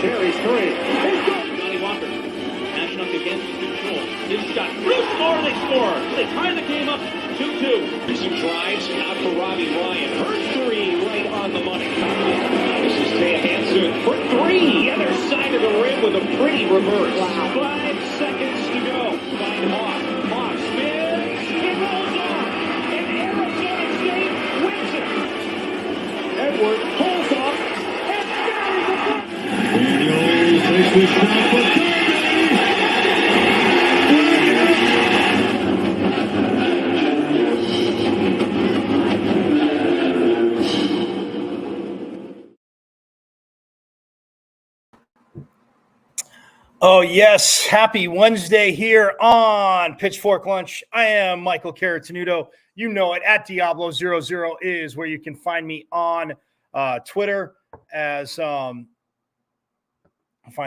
Terry's three. Johnny Walker matching up against control. His shot. Bruce score. They score. They tie the game up 2-2. Some drives out for Robbie Ryan. Her three right on the money. This is Taya Hansen for three. Other side of the rim with a pretty reverse. Wow. 5 seconds to go. Find Hawk. Hawk spins. It rolls on. And Arizona State wins it. Edward pulls off. And buries the puck. Daniels takes the shot for Kirby. Oh, yes. Happy Wednesday here on Pitchfork Lunch. I am Michael Caratanudo. You know it. At Diablo00 is where you can find me on Twitter, as find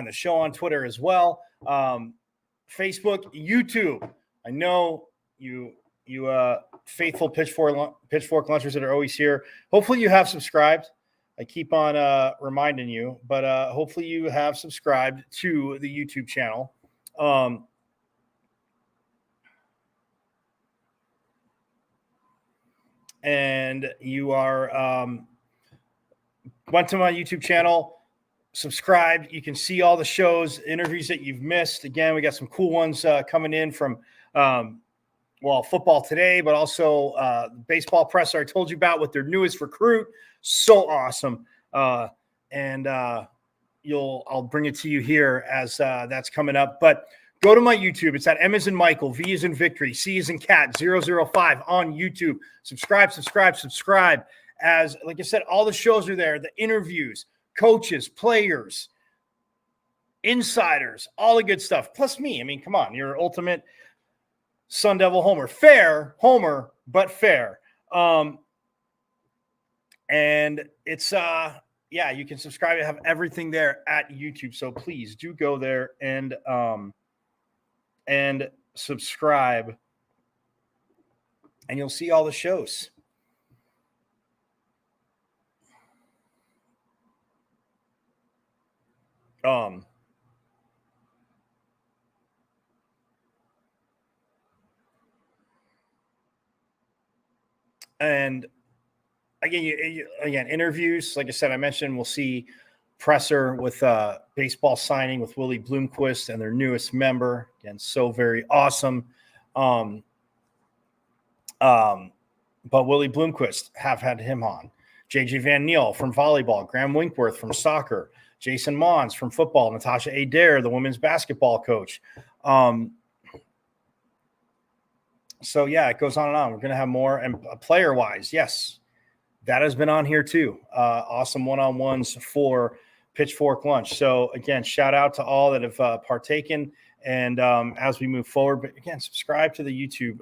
the show on Twitter as well. Facebook, YouTube. I know you faithful Pitchfork Lunchers that are always here. Hopefully you have subscribed. I keep on reminding you, but hopefully you have subscribed to the YouTube channel. And you are went to my YouTube channel, subscribed. You can see all the shows, interviews that you've missed. Again, we got some cool ones coming in from football today, but also baseball presser I told you about with their newest recruit. So awesome. I'll bring it to you here as that's coming up. But go to my YouTube. It's at M as in Michael, V as in Victory, C as in Cat 005 on YouTube. Subscribe. As like I said, all the shows are there, the interviews, coaches, players, insiders, all the good stuff. Plus me. I mean, come on, your ultimate Sun Devil Homer. Fair Homer, but fair. And it's you can subscribe. I have everything there at YouTube. So please do go there and subscribe, and you'll see all the shows. And again, interviews. Like I said, I mentioned we'll see presser with baseball signing with Willie Bloomquist and their newest member. Again, so very awesome. But Willie Bloomquist, have had him on. JJ Van Neal from volleyball, Graham Winkworth from soccer, Jason Mons from football, Natasha Adair, the women's basketball coach. So yeah, it goes on and on. We're going to have more. And player-wise, yes, that has been on here too. Awesome one-on-ones for Pitchfork Lunch. So again, shout out to all that have partaken. And as we move forward, but again, subscribe to the YouTube.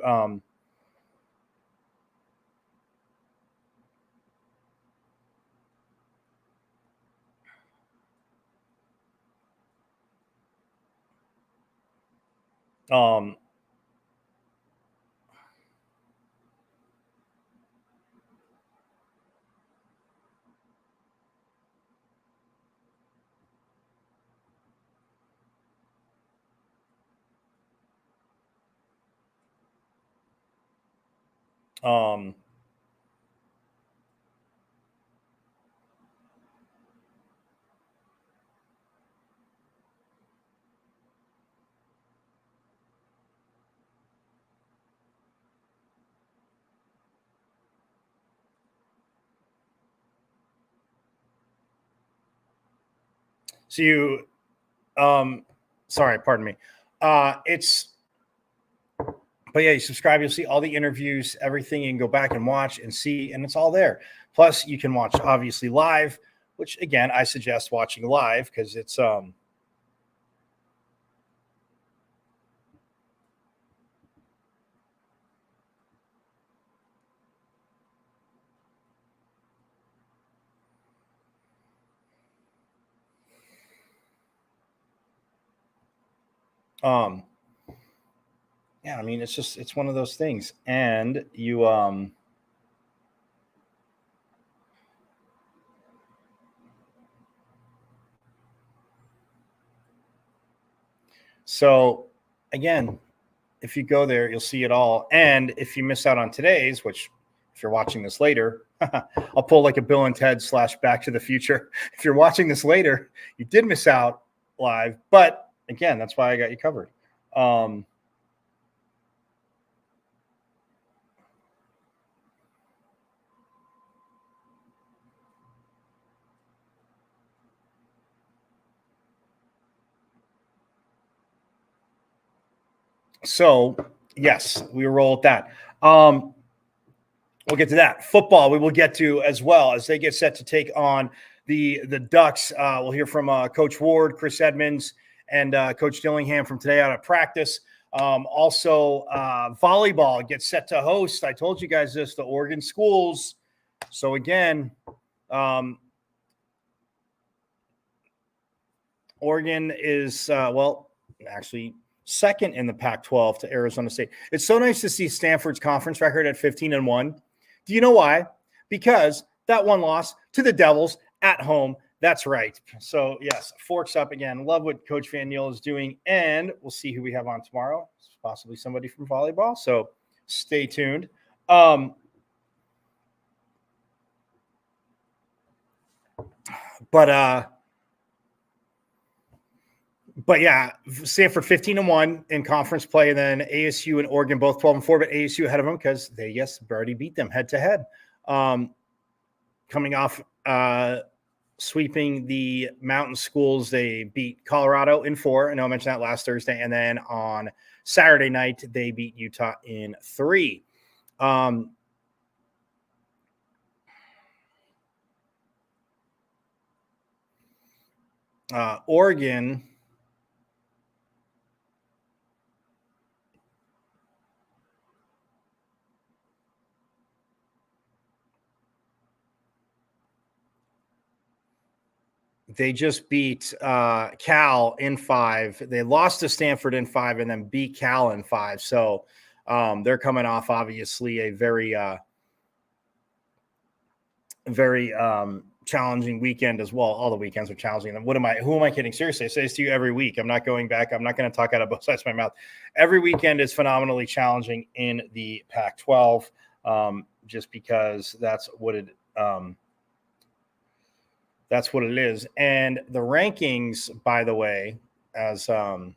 So you, sorry, pardon me. But yeah, you subscribe, you'll see all the interviews, everything. You can go back and watch and see, and it's all there. Plus, you can watch obviously live, which again, I suggest watching live because it's Yeah, I mean, it's one of those things. And you, so again, if you go there, you'll see it all. And if you miss out on today's, which if you're watching this later, I'll pull like a Bill and Ted / Back to the Future. If you're watching this later, you did miss out live. But again, that's why I got you covered. So, yes, we roll with that. We'll get to that. Football, we will get to as well as they get set to take on the Ducks. We'll hear from Coach Ward, Chris Edmonds, and Coach Dillingham from today out of practice. Also, volleyball gets set to host. I told you guys this, the Oregon schools. So, again, Oregon is, actually second in the Pac-12 to Arizona State. It's so nice to see Stanford's conference record at 15-1. Do you know why? Because that one loss to the Devils at home. That's right. So, yes, forks up again. Love what Coach Van Niel is doing. And we'll see who we have on tomorrow. Possibly somebody from volleyball. So stay tuned. But yeah, Stanford 15-1 in conference play, and then ASU and Oregon both 12-4, but ASU ahead of them because they already beat them head to head. Coming off sweeping the mountain schools, they beat Colorado in 4. I know I mentioned that last Thursday, and then on Saturday night they beat Utah in 3. Oregon. They just beat Cal in 5. They lost to Stanford in 5 and then beat Cal in 5. So they're coming off, obviously, a very challenging weekend as well. All the weekends are challenging. Who am I kidding? Seriously, I say this to you every week. I'm not going back. I'm not going to talk out of both sides of my mouth. Every weekend is phenomenally challenging in the Pac-12, just because that's what it is. And the rankings, by the way, as the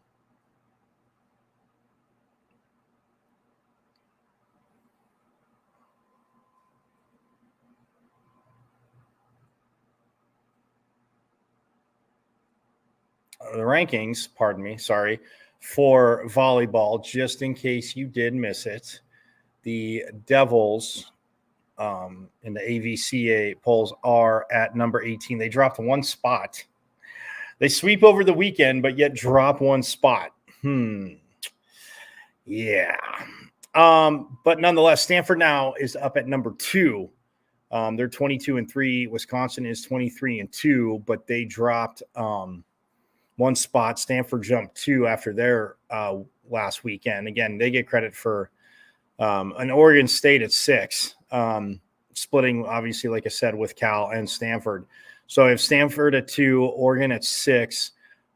rankings, pardon me, sorry, for volleyball, just in case you did miss it, the Devils in the AVCA polls are at number 18. They dropped 1 spot. They sweep over the weekend, but yet drop 1 spot. Yeah. But nonetheless, Stanford now is up at number 2. They're 22-3. Wisconsin is 23-2, but they dropped 1 spot. Stanford jumped 2 after their last weekend. Again, they get credit for an Oregon State at 6, splitting, obviously, like I said, with Cal and Stanford. So I have Stanford at 2, Oregon at 6,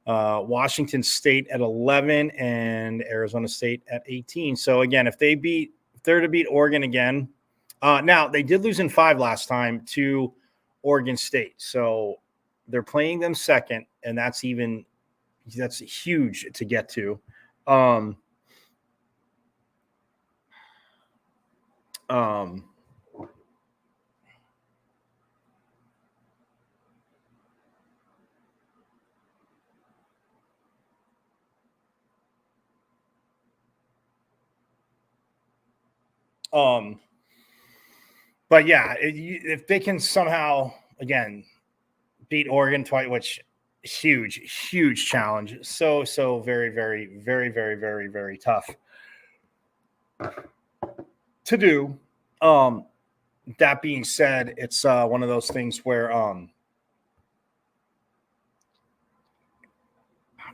Washington State at 11, and Arizona State at 18. So again, if they're to beat Oregon again, now they did lose in 5 last time to Oregon State. So they're playing them second, and that's huge to get to. But yeah, if they can somehow again beat Oregon twice, which huge challenge, so very, very, very, very, very, very tough to do. That being said, it's one of those things where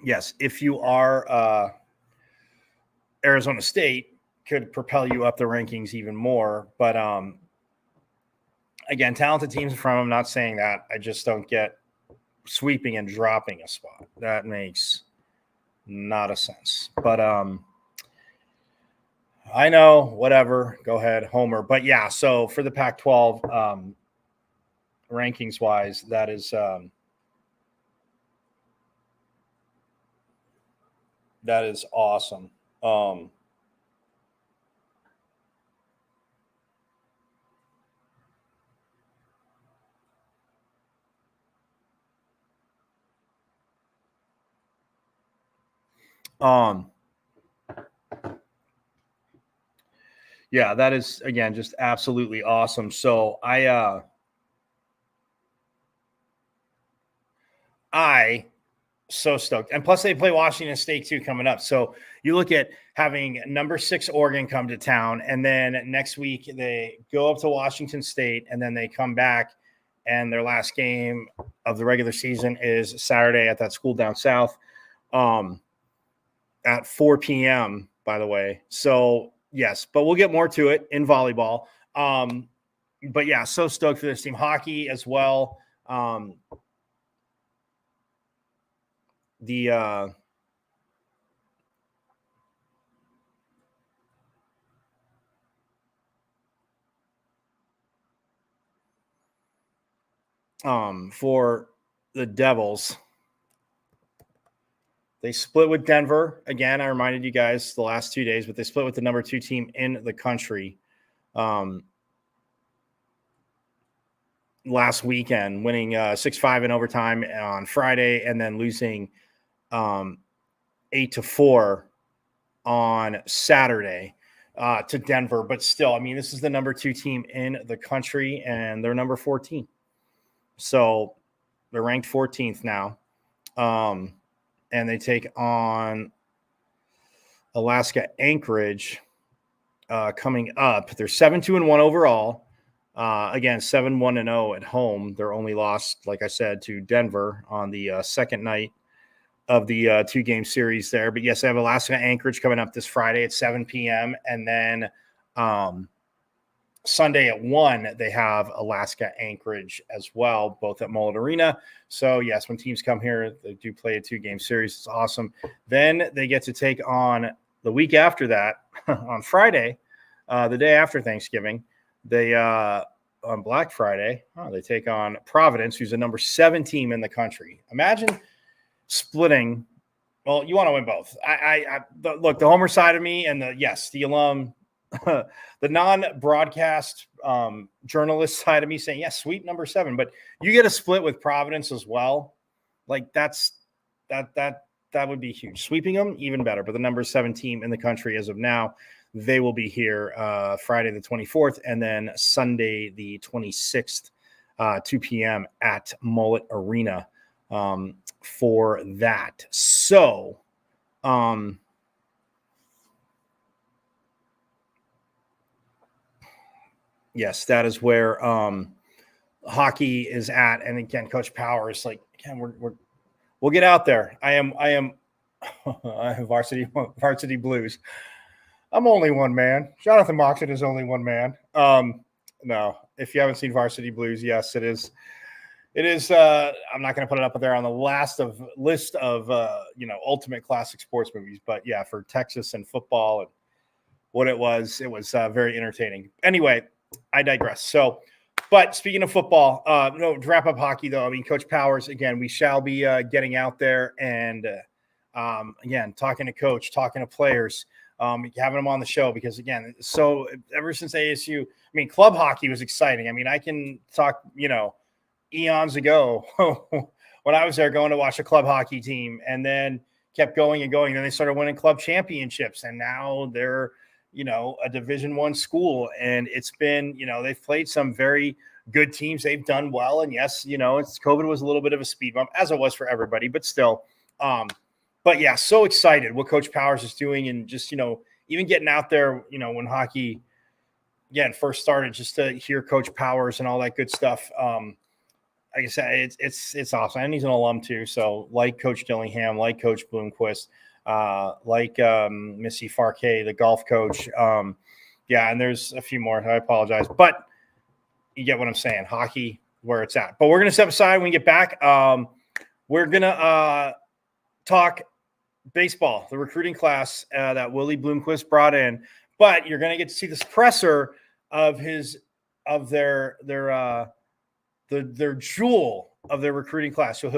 yes, if you are Arizona State could propel you up the rankings even more. But again, talented teams in front of them. Not saying that. I just don't get sweeping and dropping a spot. That makes not a sense. But I know, whatever. Go ahead, Homer. But yeah, so for the Pac-12 rankings wise, that is awesome. Yeah, that is, again, just absolutely awesome. So I so stoked. And plus they play Washington State too coming up. So you look at having number 6 Oregon come to town, and then next week they go up to Washington State, and then they come back, and their last game of the regular season is Saturday at that school down south at 4 p.m., by the way. So yes, but we'll get more to it in volleyball. But yeah, so stoked for this team. Hockey as well. For the Devils, they split with Denver. Again, I reminded you guys the last 2 days, but they split with the number 2 team in the country last weekend, winning 6-5 in overtime on Friday, and then losing 8-4 on Saturday to Denver. But still, I mean, this is the number 2 team in the country, and they're number 14. So they're ranked 14th now. And they take on Alaska Anchorage coming up. They're 7-2-1 overall. Again, 7-1-0 at home. They're only lost, like I said, to Denver on the second night of the 2-game series there. But yes, I have Alaska Anchorage coming up this Friday at 7 p.m. And then Sunday at 1, they have Alaska Anchorage as well, both at Mullet Arena. So yes, when teams come here, they do play a 2-game series. It's awesome. Then they get to take on the week after that on Friday, the day after Thanksgiving. They on Black Friday, they take on Providence, who's the number 7 team in the country. Imagine splitting. Well, you want to win both. Look, the Homer side of me and the alum, the non-broadcast journalist side of me saying, yes, sweet number 7, but you get a split with Providence as well. Like that would be huge. Sweeping them, even better. But the number 7 team in the country as of now, they will be here Friday the 24th, and then Sunday the 26th, 2 p.m. at Mullet Arena for that. So, yes, that is where hockey is at. And again, Coach Powers, like, again, we'll get out there. I am I have varsity blues. I'm only one man. Jonathan Moxon is only one man. No, if you haven't seen Varsity Blues, yes, it is. It is. I'm not going to put it up there on the list of ultimate classic sports movies, but yeah, for Texas and football and what it was very entertaining. Anyway, I digress. So, but speaking of football, to wrap up hockey though, I mean, Coach Powers, again, we shall be getting out there and again, talking to Coach, talking to players. Having them on the show because, again, so ever since ASU, I mean, club hockey was exciting. I mean, I can talk, eons ago when I was there going to watch a club hockey team and then kept going and going. Then they started winning club championships and now they're, a Division I school. And it's been, they've played some very good teams. They've done well. And yes, COVID was a little bit of a speed bump as it was for everybody, but still, but yeah, so excited what Coach Powers is doing and just, even getting out there, when hockey, again, first started, just to hear Coach Powers and all that good stuff. like I said, it's awesome, and he's an alum too. So like Coach Dillingham, like Coach Bloomquist, like Missy Farquet, the golf coach. Yeah, and there's a few more. I apologize, but you get what I'm saying. Hockey, where it's at. But we're gonna step aside when we get back. We're gonna talk baseball, the recruiting class that Willie Bloomquist brought in. But you're gonna get to see this presser of their jewel of their recruiting class. So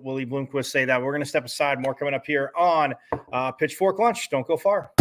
Willie Bloomquist say that. We're going to step aside. More coming up here on Pitchfork Lunch. Don't go far.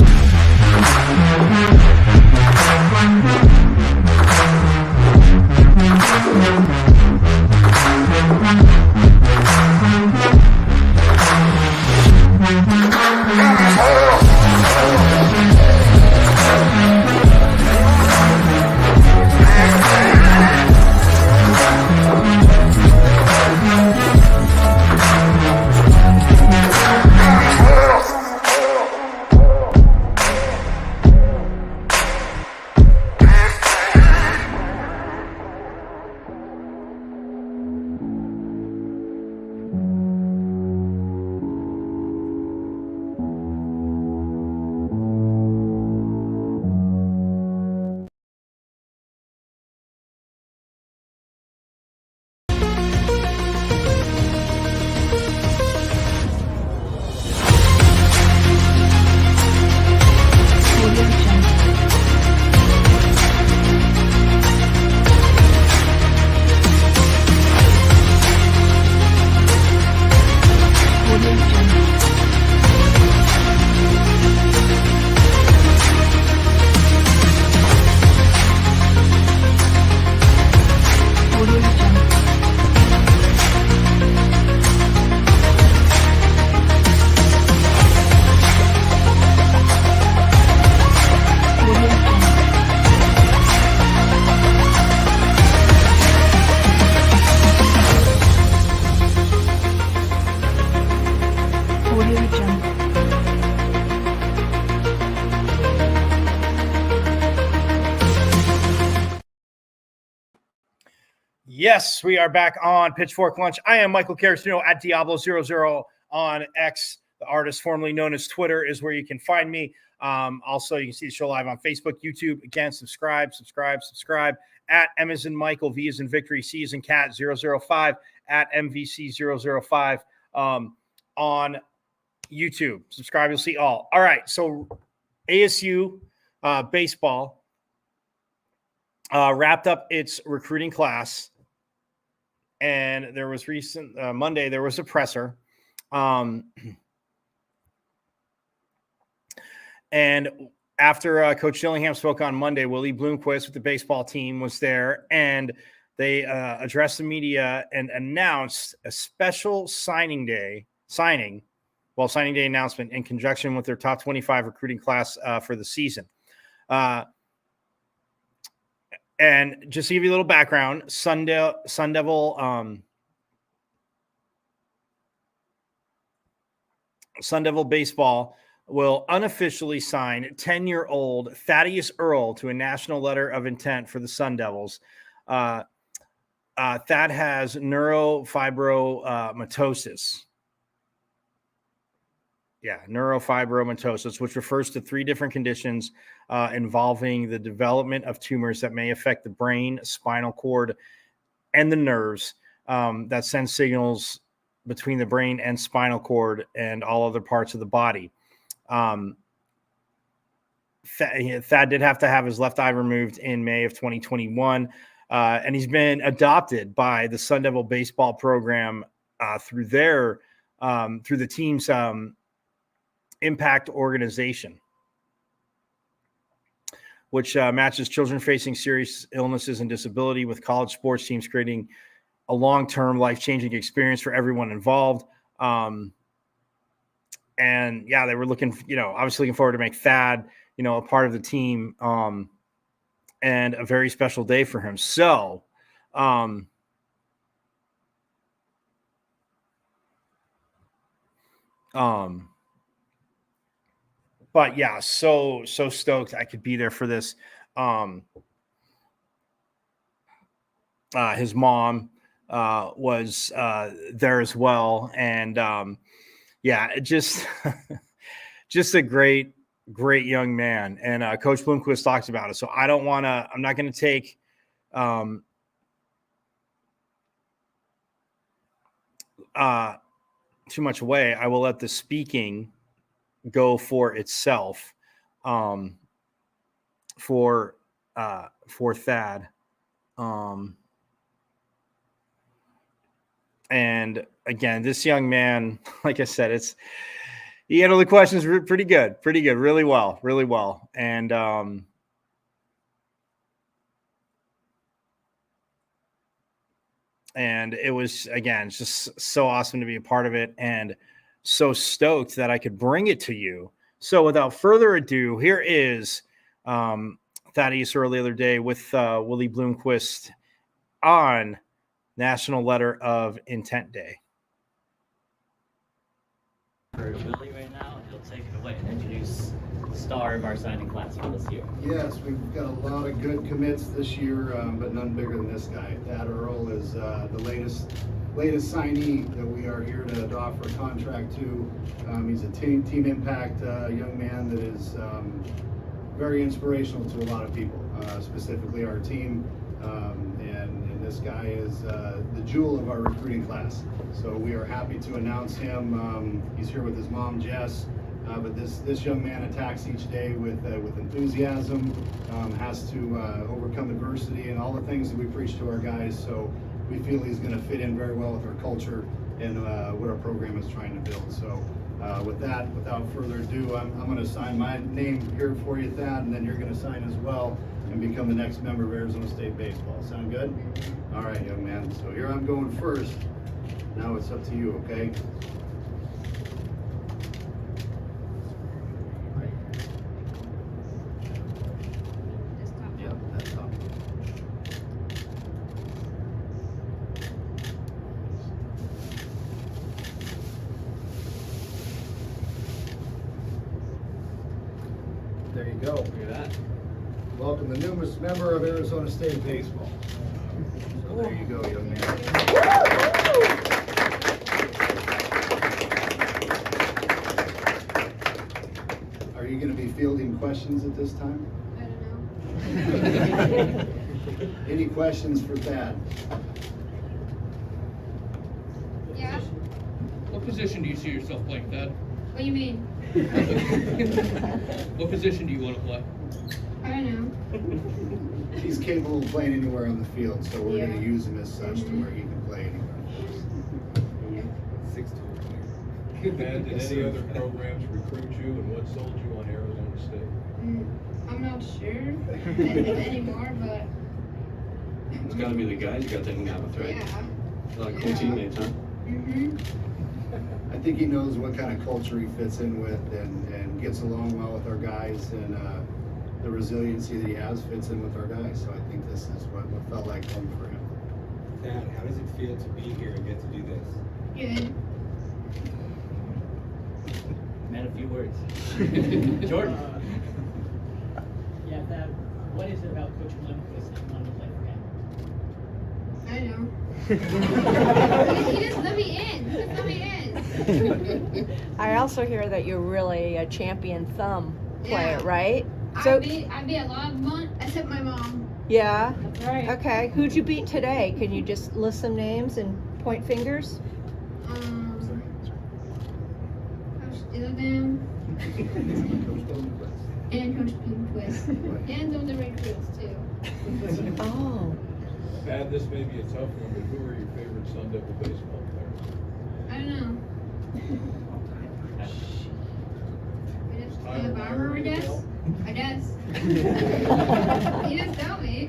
Yes, we are back on Pitchfork Lunch. I am Michael Carrasino at Diablo00 on X. The artist formerly known as Twitter is where you can find me. Also, you can see the show live on Facebook, YouTube. Again, subscribe at M as in Michael, V as in Victory, C as in Cat 005 at MVC005 on YouTube. Subscribe, you'll see all. All right, so ASU baseball wrapped up its recruiting class. And there was Monday, there was a presser. And after Coach Dillingham spoke on Monday, Willie Bloomquist with the baseball team was there, and they addressed the media and announced a special signing day announcement in conjunction with their top 25 recruiting class for the season. And just to give you a little background, Sun Devil baseball will unofficially sign 10-year-old Thaddeus Earl to a national letter of intent for the Sun Devils. Thad has neurofibromatosis. Yeah, neurofibromatosis, which refers to 3 different conditions involving the development of tumors that may affect the brain, spinal cord, and the nerves that send signals between the brain and spinal cord and all other parts of the body. Thad did have to have his left eye removed in May of 2021, and he's been adopted by the Sun Devil baseball program through the team's Impact organization, which matches children facing serious illnesses and disability with college sports teams, creating a long-term life-changing experience for everyone involved. And yeah, they were obviously looking forward to make Thad, a part of the team, and a very special day for him. So, but yeah, so stoked I could be there for this. His mom was there as well. And just just a great young man. And Coach Bloomquist talks about it. So I'm not going to take too much away. I will let the speaking go for itself for Thad. And again, this young man, like I said, he handled the questions pretty good, really well. And it was, again, just so awesome to be a part of it, and so stoked that I could bring it to you. So without further ado, here is Thaddeus early the other day with Willie Bloomquist on National Letter of Intent Day. For Willie right now, he'll take it away and introduce the star of our signing class for this year. Yes, we've got a lot of good commits this year, but none bigger than this guy. Thad Earl is the latest signee that we are here to offer a contract to. He's a team impact young man that is very inspirational to a lot of people, specifically our team. And this guy is the jewel of our recruiting class. So we are happy to announce him. He's here with his mom, Jess. But this young man attacks each day with enthusiasm, has to overcome adversity and all the things that we preach to our guys. So we feel he's going to fit in very well with our culture and what our program is trying to build. So with that, without further ado, I'm going to sign my name here for you, Thad, and then you're going to sign as well and become the next member of Arizona State Baseball. Sound good? All right, young man. So here I'm going first. Now it's up to you, okay? Yep, that's up. There you go. Look at that. Welcome the newest member of Arizona State Baseball. So there you go, young man. Are you going to be fielding questions at this time? I don't know. Any questions for Thad? Yeah? What position do you see yourself playing, Thad? What do you mean? What position do you want to play? I don't know. He's capable of playing anywhere on the field, so we're going Yeah. to use him as such to where he can play anywhere. Thad, did any other programs recruit you, and what sold you on Arizona State? I'm not sure anymore, but It's got to be the guys you got to hang out with, right? yeah. A lot of cool teammates, huh? I think he knows what kind of culture he fits in with and gets along well with our guys, and the resiliency that he has fits in with our guys. So I think this is what felt like home for him. Thad, how does it feel to be here and get to do this? Good. Man, a few words. Jordan. Yeah, Thad, what is it about Coach Bloomquist that you wanted to play for him? I know. He just let me in. He just let me in. I also hear that you're really a champion thumb player, Yeah. right? I beat a lot of them, except my mom. Yeah. That's right. Okay. Who'd you beat today? Can you just list some names and point fingers? Coach Dilladam and Coach Bloomquist. And those are recruits too. Oh. Thad, this may be a tough one, but who are your favorite Sun Devil baseball players? I don't know. Barber, I guess. I guess. You just tell me.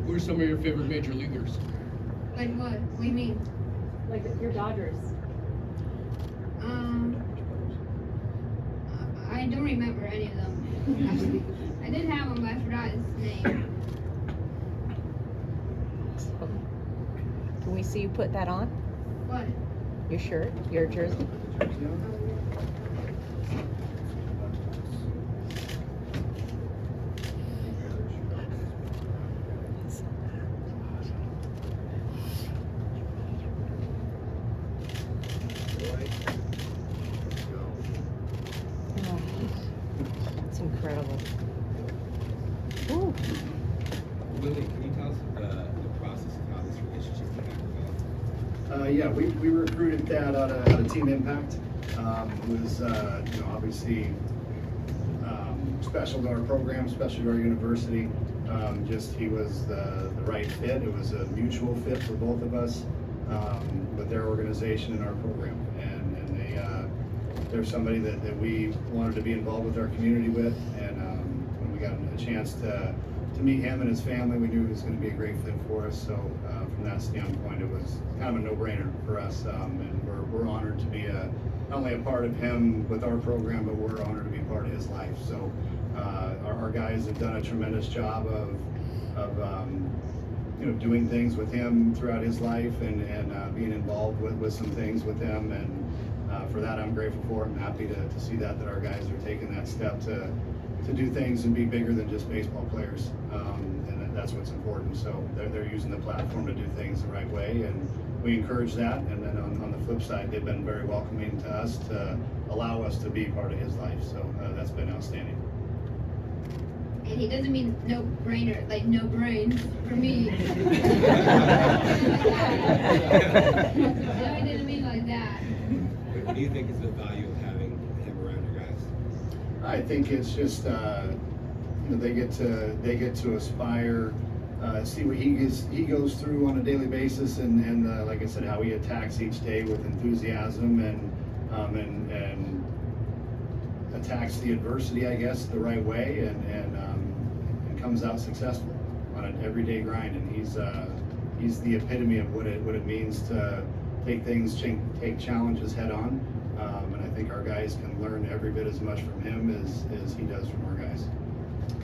Who are some of your favorite major leaguers? Like what? What do you mean? Like your Dodgers. I don't remember any of them. I did have one, but I forgot his name. Can we see you put that on? What? Your shirt, your jersey? Ooh. Willie, can you tell us the process of how this relationship came about? Yeah, we recruited Thad out of Team Impact. Who was, obviously special to our program, special to our university. He was the right fit. It was a mutual fit for both of us with their organization and our program. And they're somebody that we wanted to be involved with our community with. And when we got a chance to meet him and his family, we knew it was going to be a great fit for us. So from that standpoint, it was kind of a no-brainer for us. And we're honored to be not only a part of him with our program, but we're honored to be part of his life. So our guys have done a tremendous job of doing things with him throughout his life and being involved with some things with him. And for that, I'm grateful for it. I'm happy to see that our guys are taking that step to do things and be bigger than just baseball players. And that's what's important. So they're using the platform to do things the right way, and we encourage that. And then on the flip side, they've been very welcoming to us to allow us to be part of his life. So that's been outstanding. And he doesn't mean no brainer, like no brains for me. No, he didn't mean like that. What do you think is the value of having him around your guys? I think it's just they get to aspire, see what he goes through on a daily basis, and like I said, how he attacks each day with enthusiasm and attacks the adversity, I guess, the right way, and comes out successful on an everyday grind. And he's the epitome of what it means to take challenges head on. And I think our guys can learn every bit as much from him as he does from our guys.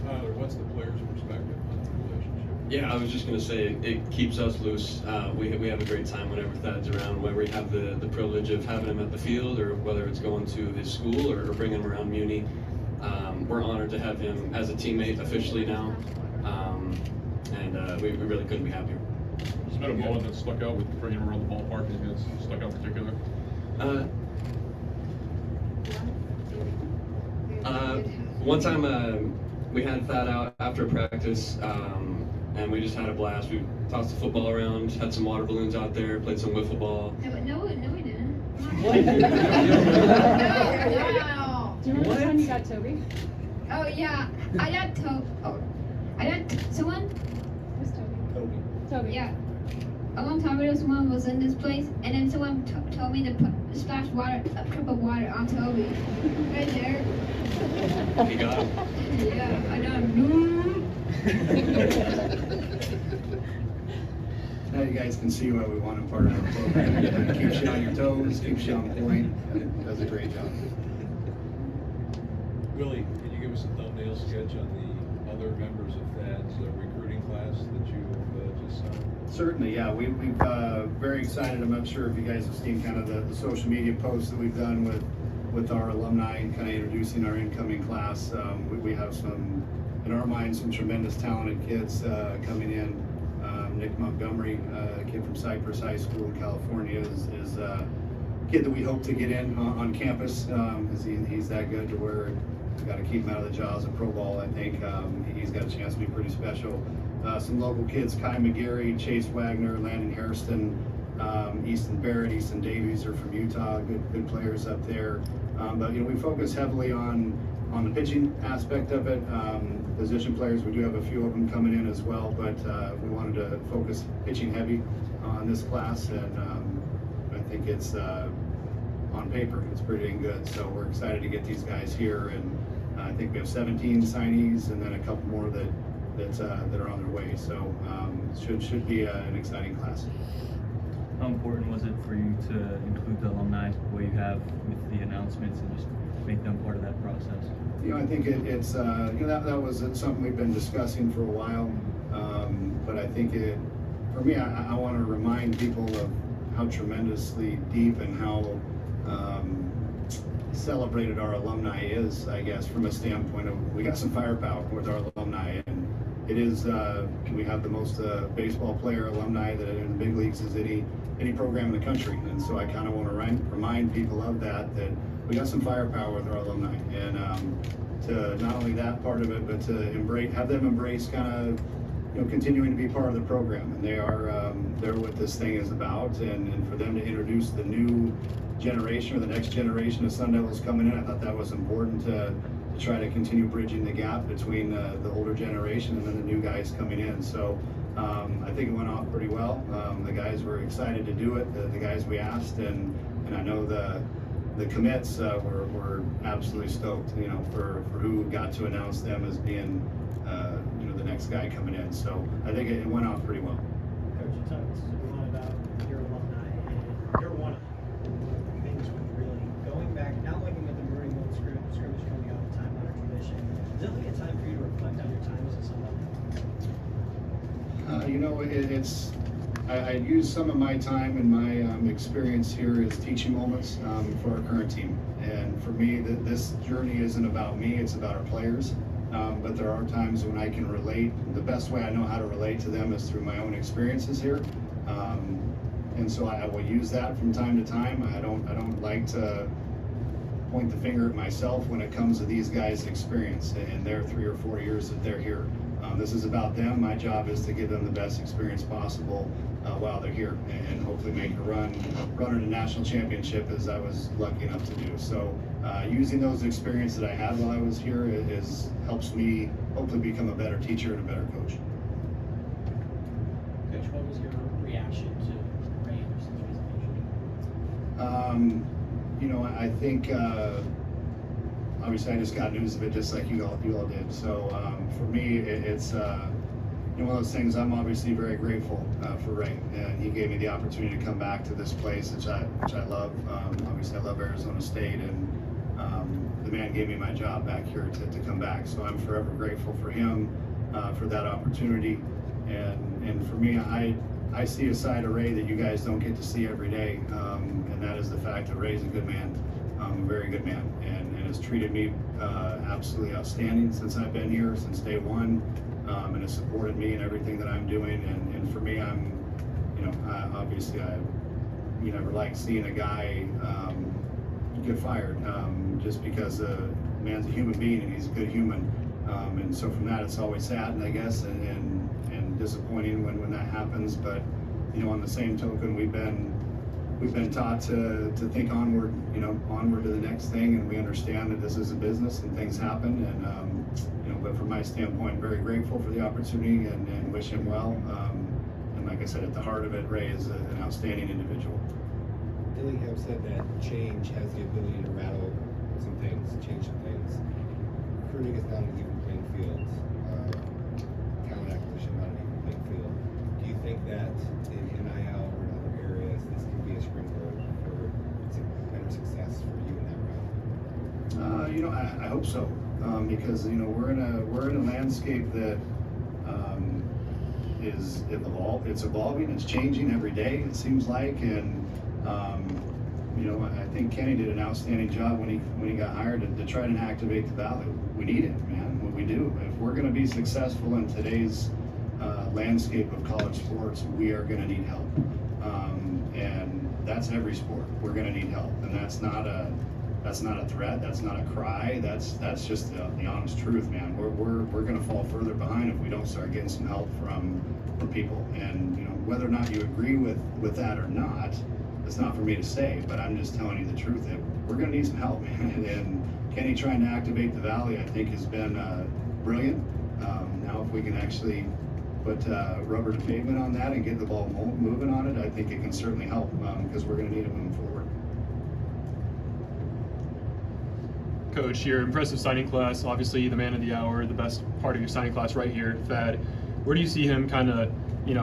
Tyler, what's the player's perspective on the relationship? Yeah, I was just going to say it keeps us loose. We have a great time whenever Thad's around, whether we have the privilege of having him at the field or whether it's going to his school or bringing him around Muni. We're honored to have him as a teammate officially now, and we really couldn't be happier. Has there been a moment that stuck out with bringing him around the ballpark? Anything that's stuck out in particular? One time we had Thad out after practice, and we just had a blast. We tossed the football around, had some water balloons out there, played some wiffle ball. No, we didn't. What? No. Do you remember when you got Toby? Oh yeah, I got someone. Who's Toby? Toby. Yeah. A long time ago, someone was in this place, and then someone told me to splash a cup of water on Toby. Right there. He got him. Yeah, I know. Now you guys can see why we want him part of our program. It keeps you on your toes, keeps you on point, and does a great job. Willie, can you give us a thumbnail sketch on the other members of Thad's recruiting class that you just signed? Certainly, yeah. We've very excited. I'm not sure if you guys have seen kind of the social media posts that we've done with our alumni and kind of introducing our incoming class. We have some, in our minds, some tremendous talented kids coming in. Nick Montgomery, a kid from Cypress High School in California, is a kid that we hope to get in on campus because he's that good to where we've got to keep him out of the jaws of pro ball. I think he's got a chance to be pretty special. Some local kids, Kai McGarry, Chase Wagner, Landon Hairston, Easton Barrett, Easton Davies are from Utah, good players up there. But we focus heavily on the pitching aspect of it. Position players, we do have a few of them coming in as well, but we wanted to focus pitching heavy on this class, and I think it's on paper it's pretty dang good. So we're excited to get these guys here, and I think we have 17 signees and then a couple more that are on their way. So should be an exciting class. How important was it for you to include the alumni the way you have with the announcements and just make them part of that process? I think it's that was something we've been discussing for a while, but I think for me, I want to remind people of how tremendously deep and how celebrated our alumni is, I guess, from a standpoint of we got some firepower with our alumni, and it is, we have the most baseball player alumni that in the big leagues as any program in the country. And so I kind of want to remind people of that we got some firepower with our alumni. And to not only that part of it, but to have them embrace kind of, continuing to be part of the program. And they're what this thing is about. And for them to introduce the new generation or the next generation of Sun Devils coming in, I thought that was important to try to continue bridging the gap between the older generation and then the new guys coming in. So I think it went off pretty well. The guys were excited to do it, the guys we asked, and I know the commits were absolutely stoked, for who got to announce them as being, the next guy coming in. So I think it went off pretty well. Coach, you talked a lot about your alumni, and you're one of the things when really going back, now looking at the Marine World scrimmage coming up, time-honored tradition. Is it like a time for you to reflect on your time as a Sun Devil? I use some of my time and my experience here as teaching moments for our current team. And for me, this journey isn't about me, it's about our players. But there are times when I can relate. The best way I know how to relate to them is through my own experiences here. And so I will use that from time to time. I don't like to point the finger at myself when it comes to these guys' experience in their 3 or 4 years that they're here. This is about them. My job is to give them the best experience possible while they're here, and hopefully make a run to the national championship as I was lucky enough to do. So using those experiences that I had while I was here helps me hopefully become a better teacher and a better coach. Coach, what was your reaction to Ray Anderson's resignation? I think obviously I just got news of it just like you all did. So for me, it's one of those things. I'm obviously very grateful for Ray, and he gave me the opportunity to come back to this place, which I love. Obviously, I love Arizona State, and the man gave me my job back here to come back. So I'm forever grateful for him for that opportunity. And for me, I see a side of Ray that you guys don't get to see every day, and that is the fact that Ray's a good man, a very good man, and has treated me absolutely outstanding since I've been here, since day one, and has supported me in everything that I'm doing. And for me, obviously you never like seeing a guy get fired just because the man's a human being and he's a good human. And so from that, it's always sad, I guess, and disappointing when that happens. But on the same token, we've been taught to think onward, onward to the next thing, and we understand that this is a business and things happen. And but from my standpoint, very grateful for the opportunity and wish him well. And like I said, at the heart of it, Ray is an outstanding individual. Dillingham said that change has the ability to rattle some things, change some things. Recruiting is not an even playing field. Talent acquisition not an even playing field. Do you think that in NIL or in other areas, this can be a springboard for better success for you in that route? I hope so, because we're in a landscape that it's evolving, it's changing every day, it seems like, and I think Kenny did an outstanding job when he got hired to try and activate the Valley. We need it, man. We do. If we're going to be successful in today's landscape of college sports, we are going to need help, and that's every sport. We're going to need help, and that's not a threat. That's not a cry. That's just the honest truth, man. We're going to fall further behind if we don't start getting some help from people. And whether or not you agree with that or not, it's not for me to say. But I'm just telling you the truth that we're going to need some help, man. And Kenny trying to activate the Valley, I think, has been brilliant. Now, if we can actually put rubber to pavement on that and get the ball moving on it, I think it can certainly help because we're going to need it moving forward. Coach, your impressive signing class, obviously the man of the hour, the best part of your signing class right here, Thad. Where do you see him kind of,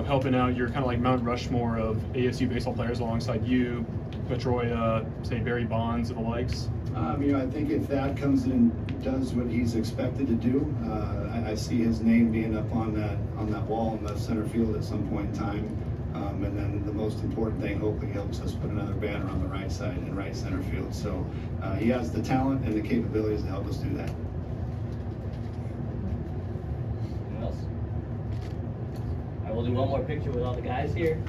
helping out your kind of like Mount Rushmore of ASU baseball players alongside you, Pedroia, say Barry Bonds and the likes? I think if Thad comes in and does what he's expected to do, I see his name being up on that wall in the center field at some point in time. And then the most important thing, hopefully helps us put another banner on the right side in right center field. So he has the talent and the capabilities to help us do that. What else? right, we'll do one more picture with all the guys here.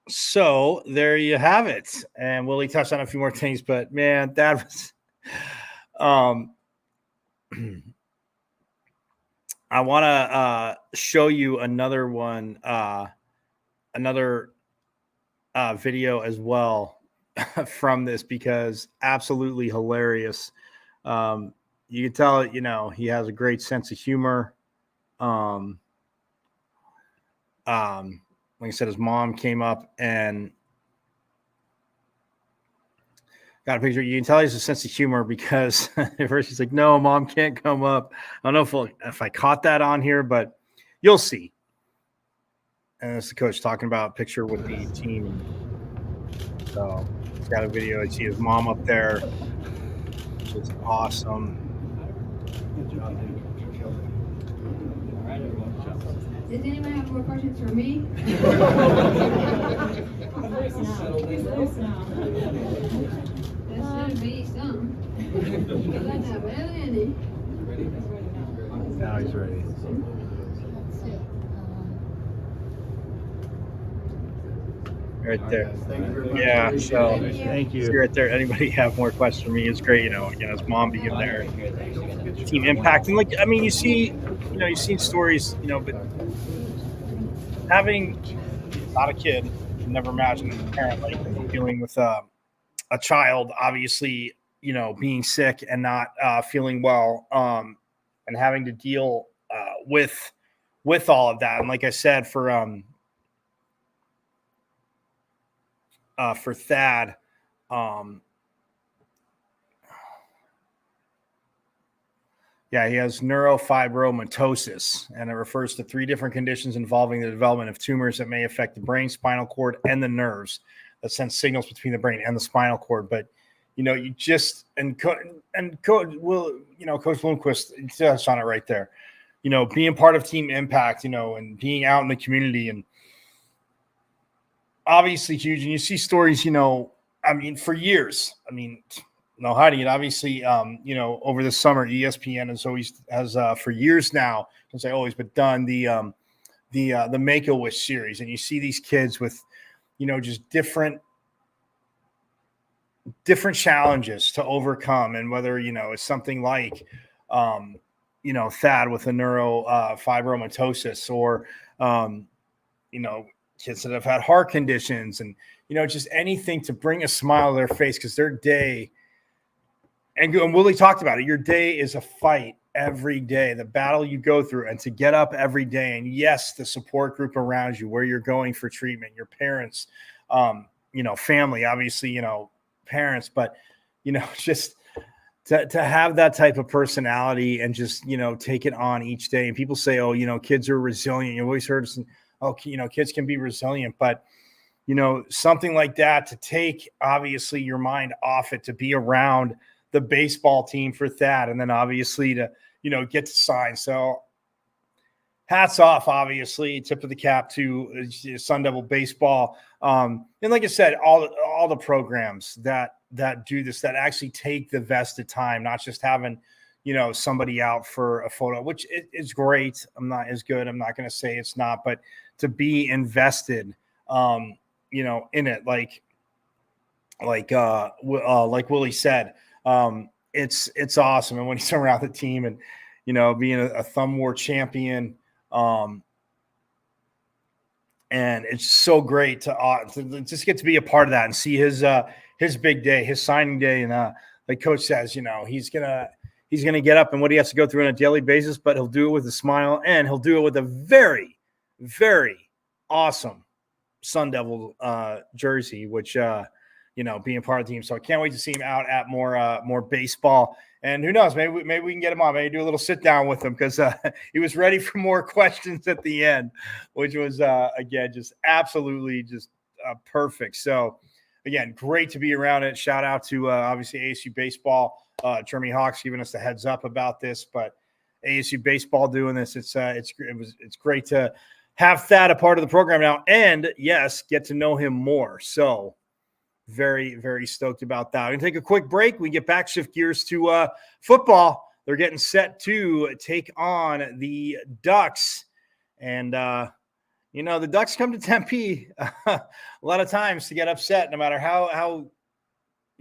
So there you have it. And Willie touched on a few more things, but man, that was I want to show you another one, another video as well from this, because absolutely hilarious. You can tell, he has a great sense of humor. Like I said, his mom came up and got a picture. You can tell he has a sense of humor, because at first he's like, "No, Mom can't come up." I don't know if I caught that on here, but you'll see. And it's the coach talking about a picture with the team. So he's got a video. I see his mom up there, which is awesome. Good job, dude. You killed it. All right, everyone. Does anyone have more questions for me? That should be some. That's not really any. Now he's ready. Right there. Thank you very much. Yeah, Appreciate so it. thank you. Right there. Anybody have more questions for me? It's great, again, his mom being there, team impact. And you see, you've seen stories, but having not a kid, never imagined as a parent, dealing with a child, obviously, being sick and not feeling well, and having to deal with all of that. And like I said, for Thad, yeah, he has neurofibromatosis, and it refers to 3 different conditions involving the development of tumors that may affect the brain, spinal cord, and the nerves that send signals between the brain and the spinal cord. But you just Coach Bloomquist touched on it right there. Being part of Team Impact, and being out in the community, and obviously huge. And you see stories, for years. No hiding it. Obviously, over the summer, ESPN has for years now, since I always but done the Make-A-Wish series, and you see these kids with, just different challenges to overcome, and whether it's something like, Thad with a neurofibromatosis, or kids that have had heart conditions, and just anything to bring a smile to their face, because their day. And Willie talked about it. Your day is a fight every day, the battle you go through, and to get up every day. And yes, the support group around you, where you're going for treatment, your parents, family, obviously, parents, but, just to have that type of personality and just, take it on each day. And people say, oh, kids are resilient. You've always heard, kids can be resilient, but something like that, to take obviously your mind off it, to be around the baseball team for Thad, and then obviously to, get to sign. So hats off, obviously, tip of the cap to Sun Devil baseball. And like I said, all the programs that do this, that actually take the vested time, not just having, somebody out for a photo, which is great. I'm not as good. I'm not going to say it's not, but to be invested, in it, like Willie said, it's awesome. And when he's around the team, and being a Thumb War champion, and it's so great to just get to be a part of that and see his big day, his signing day. And like Coach says, he's gonna get up and what he has to go through on a daily basis, but he'll do it with a smile, and he'll do it with a very, very awesome Sun Devil jersey, which being part of the team. So I can't wait to see him out at more baseball. And who knows, maybe we can get him on, maybe do a little sit down with him, because he was ready for more questions at the end, which was again just absolutely just perfect. So again, great to be around it. Shout out to obviously ASU baseball, Jeremy Hawks giving us the heads up about this, but ASU baseball doing this. It's great to have Thad a part of the program now, and yes, get to know him more. So very, very stoked about that. We're going to take a quick break. We get back, shift gears to football. They're getting set to take on the Ducks. And, the Ducks come to Tempe a lot of times to get upset, no matter how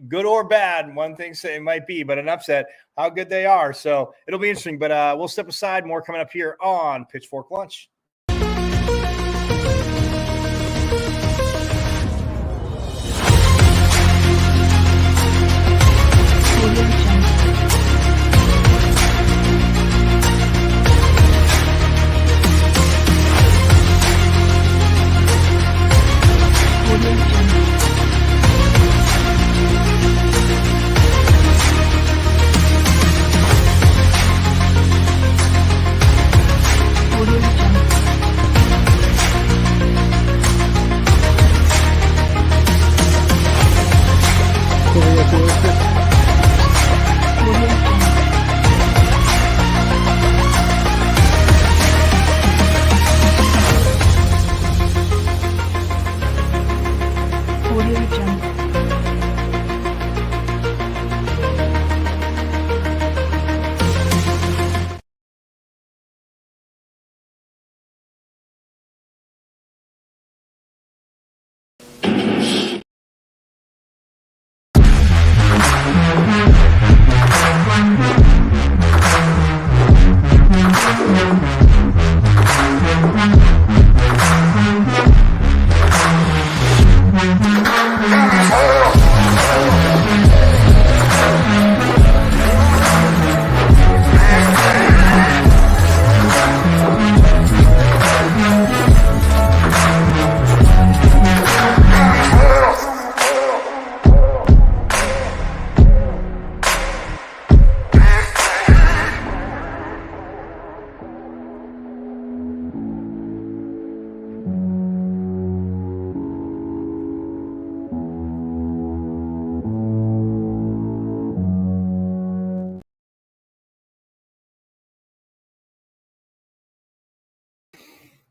good or bad one thing it might be, but an upset, how good they are. So it'll be interesting. But we'll step aside. More coming up here on Pitchfork Lunch.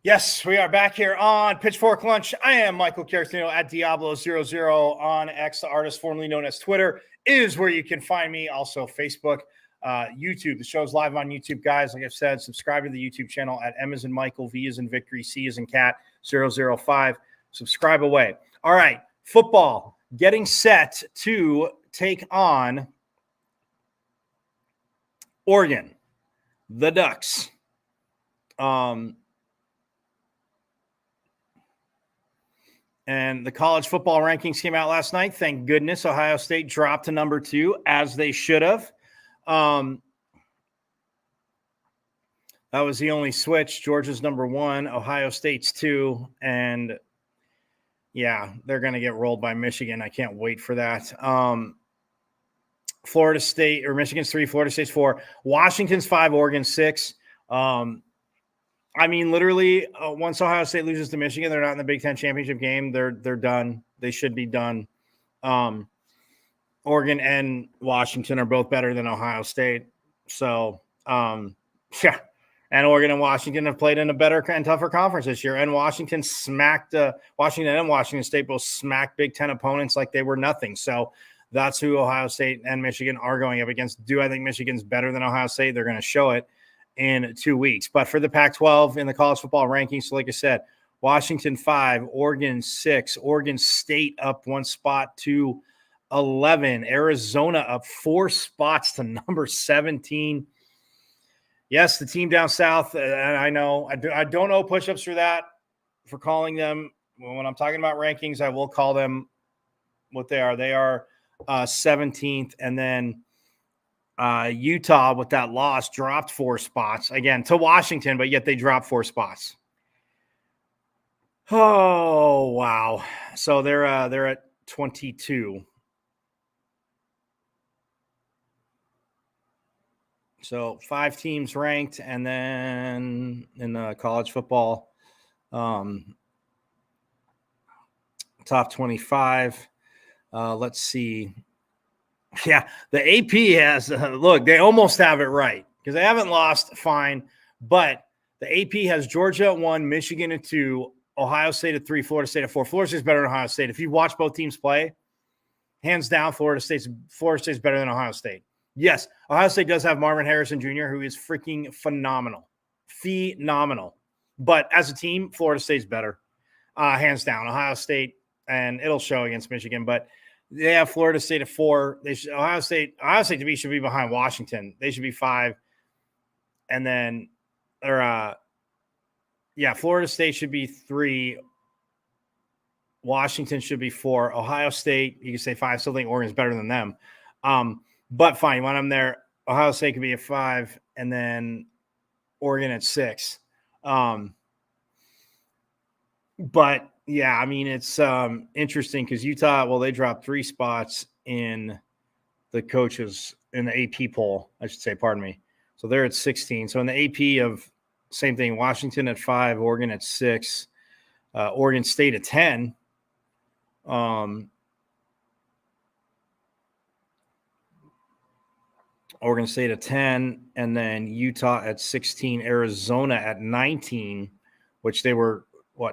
Yes, we are back here on Pitchfork Lunch. I am Michael Caracino at Diablo00 on X, the artist formerly known as Twitter, is where you can find me. Also, Facebook, YouTube. The show's live on YouTube, guys. Like I've said, subscribe to the YouTube channel at M as in Michael, V as in Victory, C as in Cat, 005. Subscribe away. All right, football getting set to take on Oregon, the Ducks. And the college football rankings came out last night. Thank goodness Ohio State dropped to number 2, as they should have. That was the only switch. Georgia's number 1, Ohio State's 2. And, yeah, they're going to get rolled by Michigan. I can't wait for that. Florida State, or Michigan's 3, Florida State's 4. Washington's 5, Oregon's 6. I mean, literally, once Ohio State loses to Michigan, they're not in the Big Ten championship game. They're done. They should be done. Oregon and Washington are both better than Ohio State. So, yeah. And Oregon and Washington have played in a better and tougher conference this year. And Washington Washington and Washington State both smacked Big Ten opponents like they were nothing. So that's who Ohio State and Michigan are going up against. Do I think Michigan's better than Ohio State? They're going to show it in 2 weeks. But for the Pac-12 in the college football rankings, so like I said, Washington 5, Oregon 6, Oregon State up 1 spot to 11, Arizona up 4 spots to number 17. Yes, the team down south, and I know I don't know push-ups for that, for calling them. When I'm talking about rankings, I will call them what they are. They are 17th, and then Utah, with that loss, dropped 4 spots again to Washington, but yet they dropped 4 spots. Oh, wow. So they're at 22. So 5 teams ranked, and then in the college football top 25, let's see. Yeah, the AP has, look, they almost have it right because they haven't lost, fine. But the AP has Georgia at 1, Michigan at 2, Ohio State at 3, Florida State at 4. Florida State's better than Ohio State. If you watch both teams play, hands down, Florida State's better than Ohio State. Yes, Ohio State does have Marvin Harrison Jr., who is freaking phenomenal. But as a team, Florida State's better, hands down. Ohio State, and it'll show against Michigan, but they have Florida State at 4. Ohio State to me should be behind Washington. They should be 5, and then Florida State should be 3. Washington should be 4. Ohio State, you can say 5. I still think Oregon's better than them. But fine, when I'm there, Ohio State could be at 5, and then Oregon at 6. But yeah, I mean, it's interesting because Utah, well, they dropped 3 spots in the coaches in the AP poll, I should say, pardon me. So they're at 16. So in the AP of same thing, Washington at 5, Oregon at 6, Oregon State at 10. Oregon State at 10, and then Utah at 16, Arizona at 19, which they were,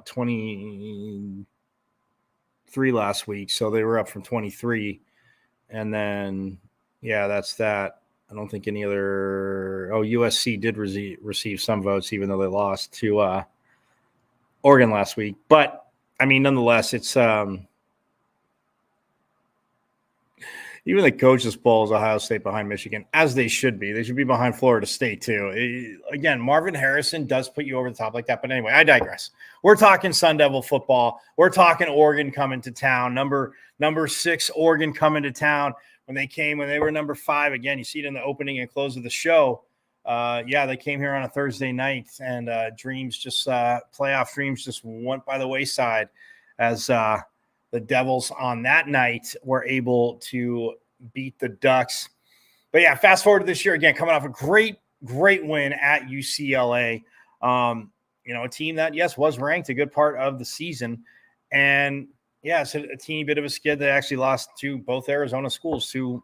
23 last week. So they were up from 23. And then, that's that. I don't think any other – USC did receive some votes, even though they lost to Oregon last week. But, I mean, nonetheless, it's even the coaches' poll is Ohio State behind Michigan, as they should be. They should be behind Florida State, too. Again, Marvin Harrison does put you over the top like that. But anyway, I digress. We're talking Sun Devil football. We're talking Oregon coming to town. Number 6, Oregon coming to town. When they were number 5. Again, you see it in the opening and close of the show. They came here on a Thursday night, and playoff dreams just went by the wayside as the Devils on that night were able to beat the Ducks. But yeah, fast forward to this year again, coming off a great win at UCLA. A team that, yes, was ranked a good part of the season. And yeah, it's a teeny bit of a skid. They actually lost to both Arizona schools, to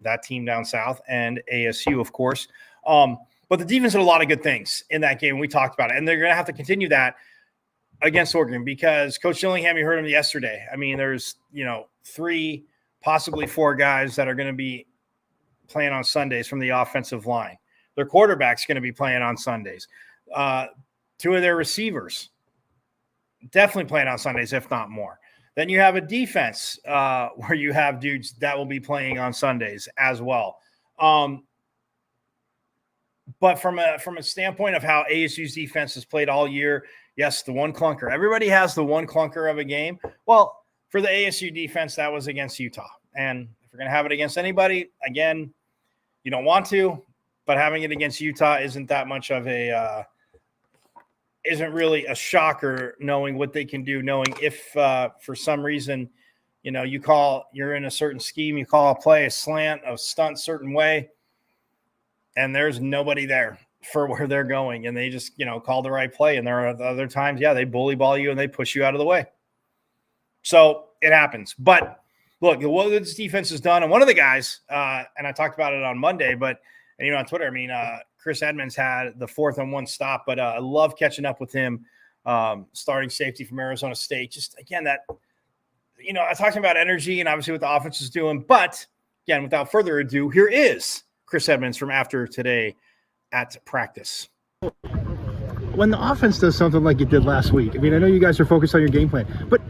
that team down south and ASU, of course. But the defense did a lot of good things in that game. We talked about it. And they're going to have to continue that against Oregon because Coach Dillingham, you heard him yesterday. I mean, there's, 3, possibly 4 guys that are going to be playing on Sundays from the offensive line. Their quarterback's going to be playing on Sundays. 2 of their receivers definitely playing on Sundays, if not more. Then you have a defense where you have dudes that will be playing on Sundays as well. But from a standpoint of how ASU's defense has played all year, yes, the one clunker. Everybody has the one clunker of a game. Well, for the ASU defense, that was against Utah. And if you're going to have it against anybody, again, you don't want to, but having it against Utah isn't that much of isn't really a shocker, knowing what they can do, knowing if for some reason, you're in a certain scheme, you call a play, a slant, a stunt certain way, and there's nobody there for where they're going, and they just, call the right play. And there are other times, they bully ball you and they push you out of the way. So it happens. But look, what this defense has done, and one of the guys, and I talked about it on Monday, but on Twitter, Chris Edmonds had the 4th and 1 stop, but I love catching up with him, starting safety from Arizona State. Just, again, that, I talked about energy and obviously what the offense is doing. But, again, without further ado, here is Chris Edmonds from after today at practice. When the offense does something like it did last week, I know you guys are focused on your game plan, but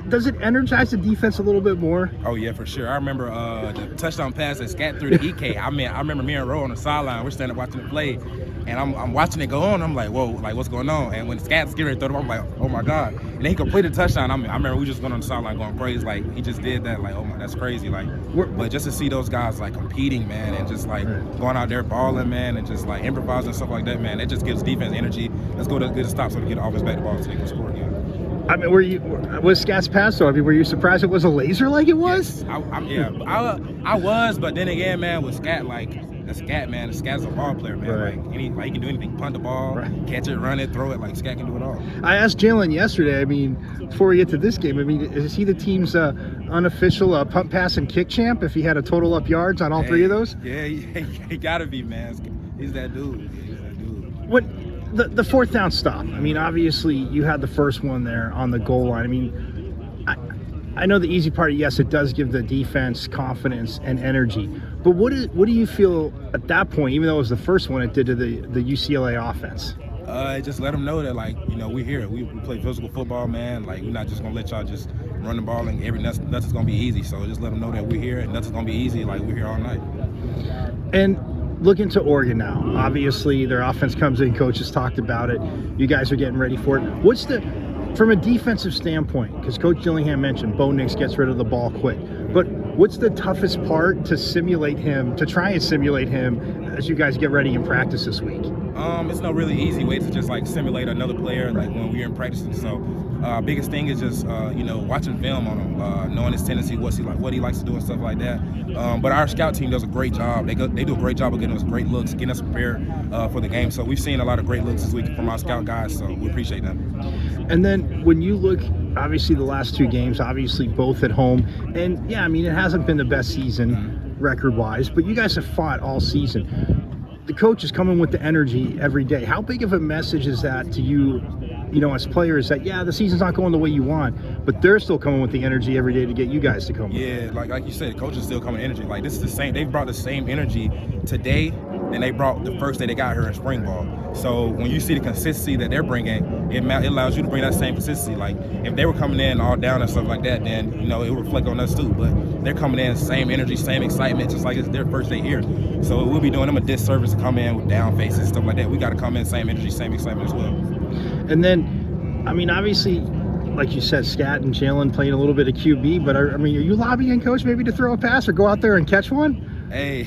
does it energize the defense a little bit more? Oh, yeah, for sure. I remember the touchdown pass that scat through the EK. I remember me and Ro on the sideline. We're standing watching the play, and I'm watching it go on. I'm like, whoa, like, what's going on? And when Scat's getting ready to throw it, I'm like, oh, my God. And then he completed the touchdown. I remember we just went on the sideline going crazy. Like, he just did that. Like, oh, my, that's crazy. Like, but just to see those guys, like, competing, man, and just, like, going out there balling, man, and just, like, improvising and stuff like that, man, it just gives defense energy. Let's go to get a stop so we get the offense back the ball so they can score again. Was Scat's pass though? Were you surprised it was a laser like it was? Yes, I was, but then again, man, with Scat, Scat's a ball player, man. Right. He can do anything, punt the ball, catch it, run it, throw it. Like, Scat can do it all. I asked Jalen yesterday. Before we get to this game, is he the team's unofficial punt, pass, and kick champ? If he had a total up yards on all 3 of those? Yeah, he gotta be, man. He's that dude. What? The 4th down stop. Obviously you had the first one there on the goal line. I know the easy part, yes, it does give the defense confidence and energy. But what do you feel at that point, even though it was the first one, it did to the UCLA offense? Just let them know that, like, you know, we're here. We play physical football, man. Like, we're not just going to let y'all just run the ball and nothing's going to be easy. So just let them know that we're here and nothing's going to be easy. Like, we're here all night. And looking to Oregon now, obviously their offense comes in, coaches talked about it. You guys are getting ready for it. From a defensive standpoint, because Coach Dillingham mentioned Bo Nix gets rid of the ball quick, but what's the toughest part to try and simulate him as you guys get ready in practice this week? It's no really easy way to just like simulate another player like when we're in practice. So biggest thing is just you know, watching film on him, knowing his tendency, what he likes to do and stuff like that. But our scout team does a great job. They do a great job of getting us great looks, getting us prepared for the game. So we've seen a lot of great looks this week from our scout guys, so we appreciate them. And then when you look, obviously the last 2 games, obviously both at home, and yeah, I mean, it hasn't been the best season record-wise, but you guys have fought all season. The coach is coming with the energy every day. How big of a message is that to you, you know, as players, that, yeah, the season's not going the way you want, but they're still coming with the energy every day to get you guys to come? Yeah, like you said, the coach is still coming with energy. Like, this is the same. They brought the same energy today than they brought the first day they got here in spring ball. So when you see the consistency that they're bringing, it allows you to bring that same consistency. Like, if they were coming in all down and stuff like that, then, you know, it would reflect on us too. But they're coming in, same energy, same excitement, just like it's their first day here. So we'll be doing them a disservice to come in with down faces and stuff like that. We got to come in, same energy, same excitement as well. And then, I mean, obviously, like you said, Scat and Jalen playing a little bit of QB, but I mean, are you lobbying, Coach, maybe to throw a pass or go out there and catch one? Hey,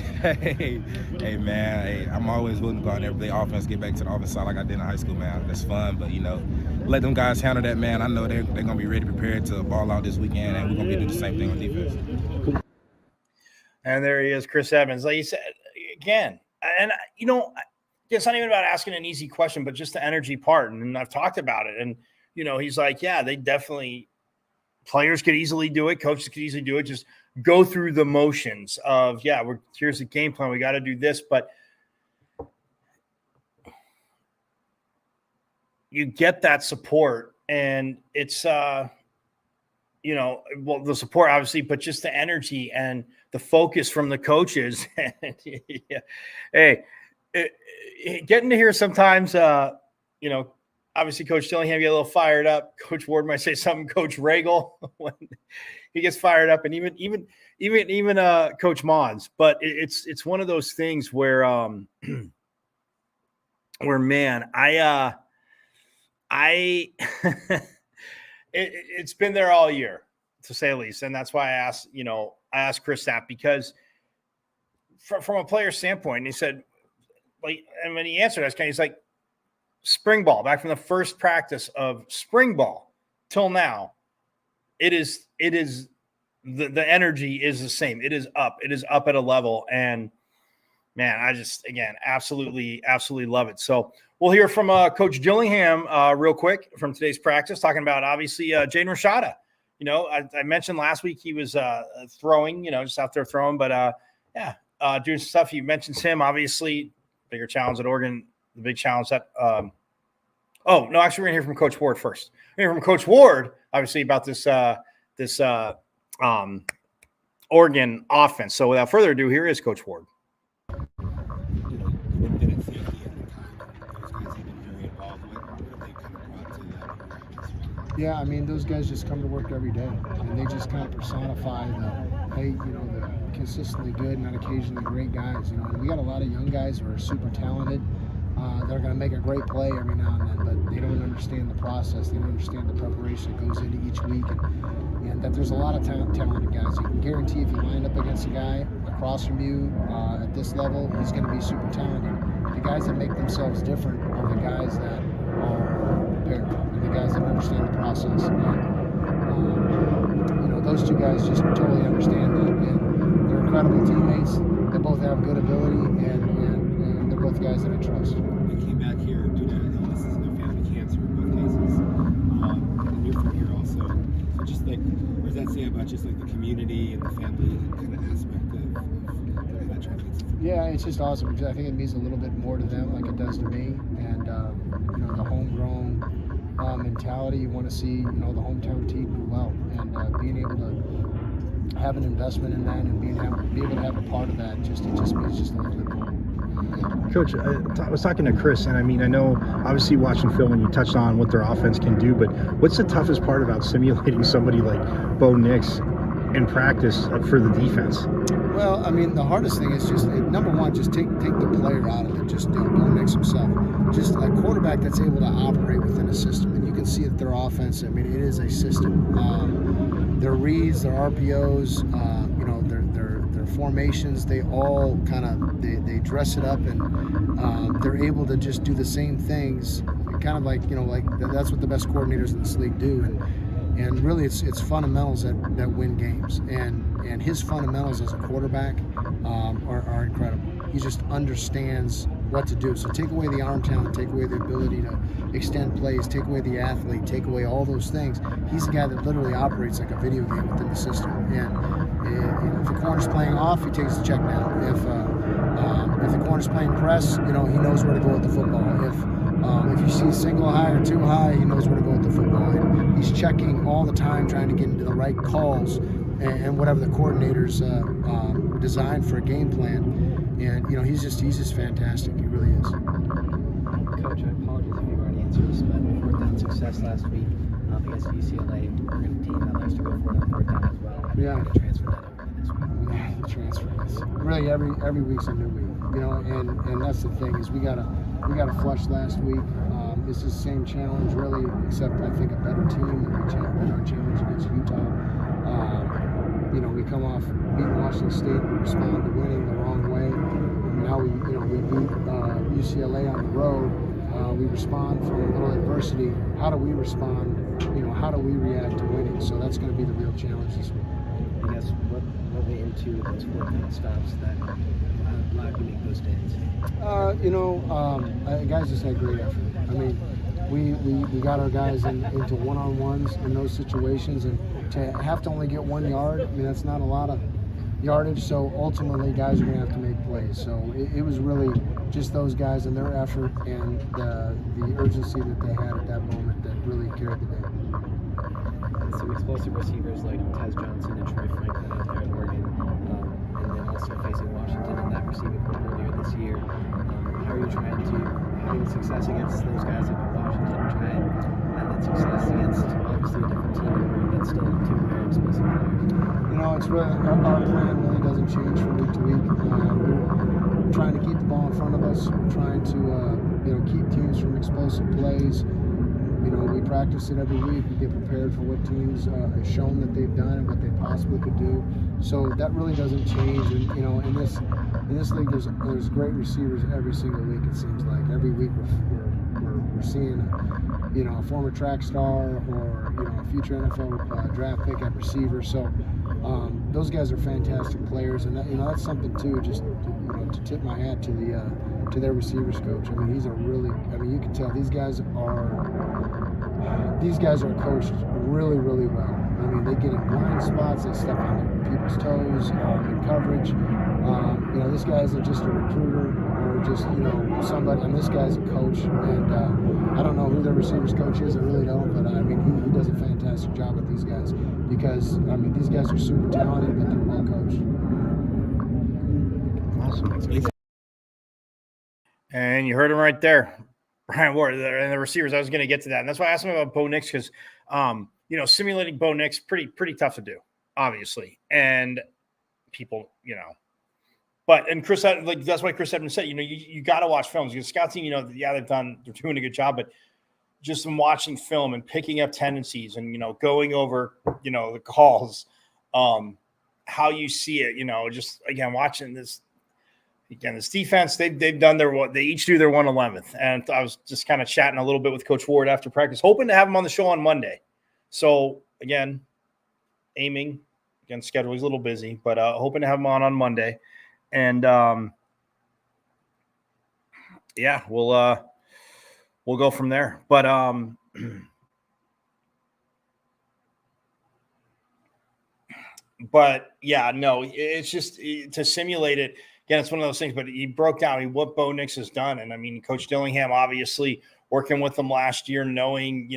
man. Hey, I'm always willing to go out there and play offense, get back to the offense side like I did in high school, man. That's fun, but, you know, let them guys handle that, man. I know they're going to be ready, prepared to ball out this weekend, and we're going to do the same thing on defense. And there he is, Chris Evans. Like you said, again, and, you know, it's not even about asking an easy question, but just the energy part. And I've talked about it. And, you know, he's like, yeah, they definitely – players could easily do it. Coaches could easily do it. Just go through the motions of, yeah, here's the game plan. We got to do this. But you get that support, and it's, you know, well, the support obviously, but just the energy and the focus from the coaches. Yeah. Hey, getting to hear sometimes, you know, obviously Coach Dillingham get a little fired up. Coach Ward might say something. Coach Regal when he gets fired up, and even Coach Mons. But it's one of those things where where, man, it's been there all year, to say the least, and that's why I asked Chris that, because from a player standpoint, and he said, like, and when he answered us, he's like, spring ball, back from the first practice of spring ball till now, it is the energy is the same. It is up at a level, and man, I just, again, absolutely love it. So we'll hear from Coach Dillingham real quick from today's practice, talking about obviously Jaden Rashada. You know, I mentioned last week he was throwing, you know, just out there throwing, but doing stuff. He mentions him, obviously, bigger challenge at Oregon, the big challenge that actually we're gonna hear from Coach Ward first. We're gonna hear from Coach Ward, obviously, about this Oregon offense. So without further ado, here is Coach Ward. Yeah, I mean, those guys just come to work every day, and they just kind of personify the consistently good and on occasionally great guys. You know, and we got a lot of young guys who are super talented that are going to make a great play every now and then, but they don't understand the process. They don't understand the preparation that goes into each week, and that there's a lot of talented guys. You can guarantee if you line up against a guy across from you at this level, he's going to be super talented. The guys that make themselves different are the guys that are prepared, and the guys that understand the process. And, you know, those two guys just totally understand that, and they're incredible teammates. They both have good ability, and they're both guys that I trust. They came back here due to illnesses and their family cancer in both cases, and you're from here also. So just like, what does that say about just like the community and the family kind of aspect of that translates? Yeah, it's just awesome, because I think it means a little bit more to them like it does to me, and you know, the homegrown mentality. You want to see, the hometown team do well, and being able to have an investment in that and be able to have a part of that, it just makes just a little bit more. Coach, I was talking to Chris, and I mean, I know obviously watching film and you touched on what their offense can do, but what's the toughest part about simulating somebody like Bo Nix in practice for the defense? Well, I mean, the hardest thing is just, number one, just take the player out of it, just Bo Nix himself. Just a quarterback that's able to operate within a system, and you can see that their offense, I mean, it is a system. Their reads, their RPOs, their formations, they all kind of, they dress it up, and they're able to just do the same things, kind of like, that's what the best coordinators in this league do. And really, it's fundamentals that win games. And his fundamentals as a quarterback are incredible. He just understands what to do. So take away the arm talent, take away the ability to extend plays, take away the athlete, take away all those things. He's a guy that literally operates like a video game within the system. And if the corner's playing off, he takes the check down. If the corner's playing press, he knows where to go with the football. If you see single high or too high, he knows where to go with the football. And he's checking all the time, trying to get into the right calls and whatever the coordinators designed for a game plan. And he's just fantastic. He really is. Coach, I apologize if you've already answered this, but fourth down success last week against UCLA. We're going to team that likes to go for it on fourth down as well. Yeah. To transfer that over to this week. Man, the transfer is really every week's a new week. And that's the thing is we got a flush last week. It's the same challenge really, except I think a better team than our challenge against Utah. We come off beating Washington State, we respond to winning the wrong way. Now we beat UCLA on the road. We respond from a little adversity. How do we respond? How do we react to winning? So that's going to be the real challenge this week. I guess what went into those fourth down stops that allowed you to make those stands? Guys just had great effort. I mean, we got our guys into one-on-ones in those situations, and to have to only get 1 yard, I mean, that's not a lot of yardage, so ultimately guys are going to have to make plays. So it was really just those guys and their effort and the urgency that they had at that moment that really carried the day. Some explosive receivers like Tez Johnson and Troy Franklin out there at Oregon, and then also facing Washington in that receiving corps earlier this year. How are you trying to having success against those guys up at Washington and try and have that success against obviously a different team in Oregon, but still two very explosive players? It's really our plan really doesn't change from week to week. We're trying to keep the ball in front of us. We're trying to keep teams from explosive plays. We practice it every week. We get prepared for what teams have shown that they've done and what they possibly could do. So that really doesn't change. And in this league, there's great receivers every single week. It seems like every week we're seeing a former track star or a future NFL draft pick at receiver. So those guys are fantastic players, and that's something too. Just to tip my hat to their receivers coach. I mean, you can tell these guys are coached really, really well. I mean, they get in blind spots, they step on people's toes in coverage. This guy isn't just a recruiter or just somebody. I mean, this guy's a coach, and I don't know who their receivers coach is. I really don't, but I mean, he does a fantastic job with these guys because these guys are super talented, but they're well coached. Awesome. And you heard him right there. Brian Ward and the receivers. I was going to get to that. And that's why I asked him about Bo Nix because, simulating Bo Nix, pretty tough to do, obviously. And people, and Chris, that's why Chris Edmonds said, you got to watch films. The scout team, they're doing a good job, but just in watching film and picking up tendencies and, going over, the calls, how you see it, just again, watching this. Again, this defense, they've done they each do their 111th. And I was just kind of chatting a little bit with Coach Ward after practice, hoping to have him on the show on Monday. So, again, aiming. Again, schedule is a little busy, but hoping to have him on Monday. And, we'll go from there. But, yeah, no, it's just to simulate it. again, it's one of those things, but he broke down what Bo Nix has done. And I mean, Coach Dillingham, obviously working with him last year, knowing,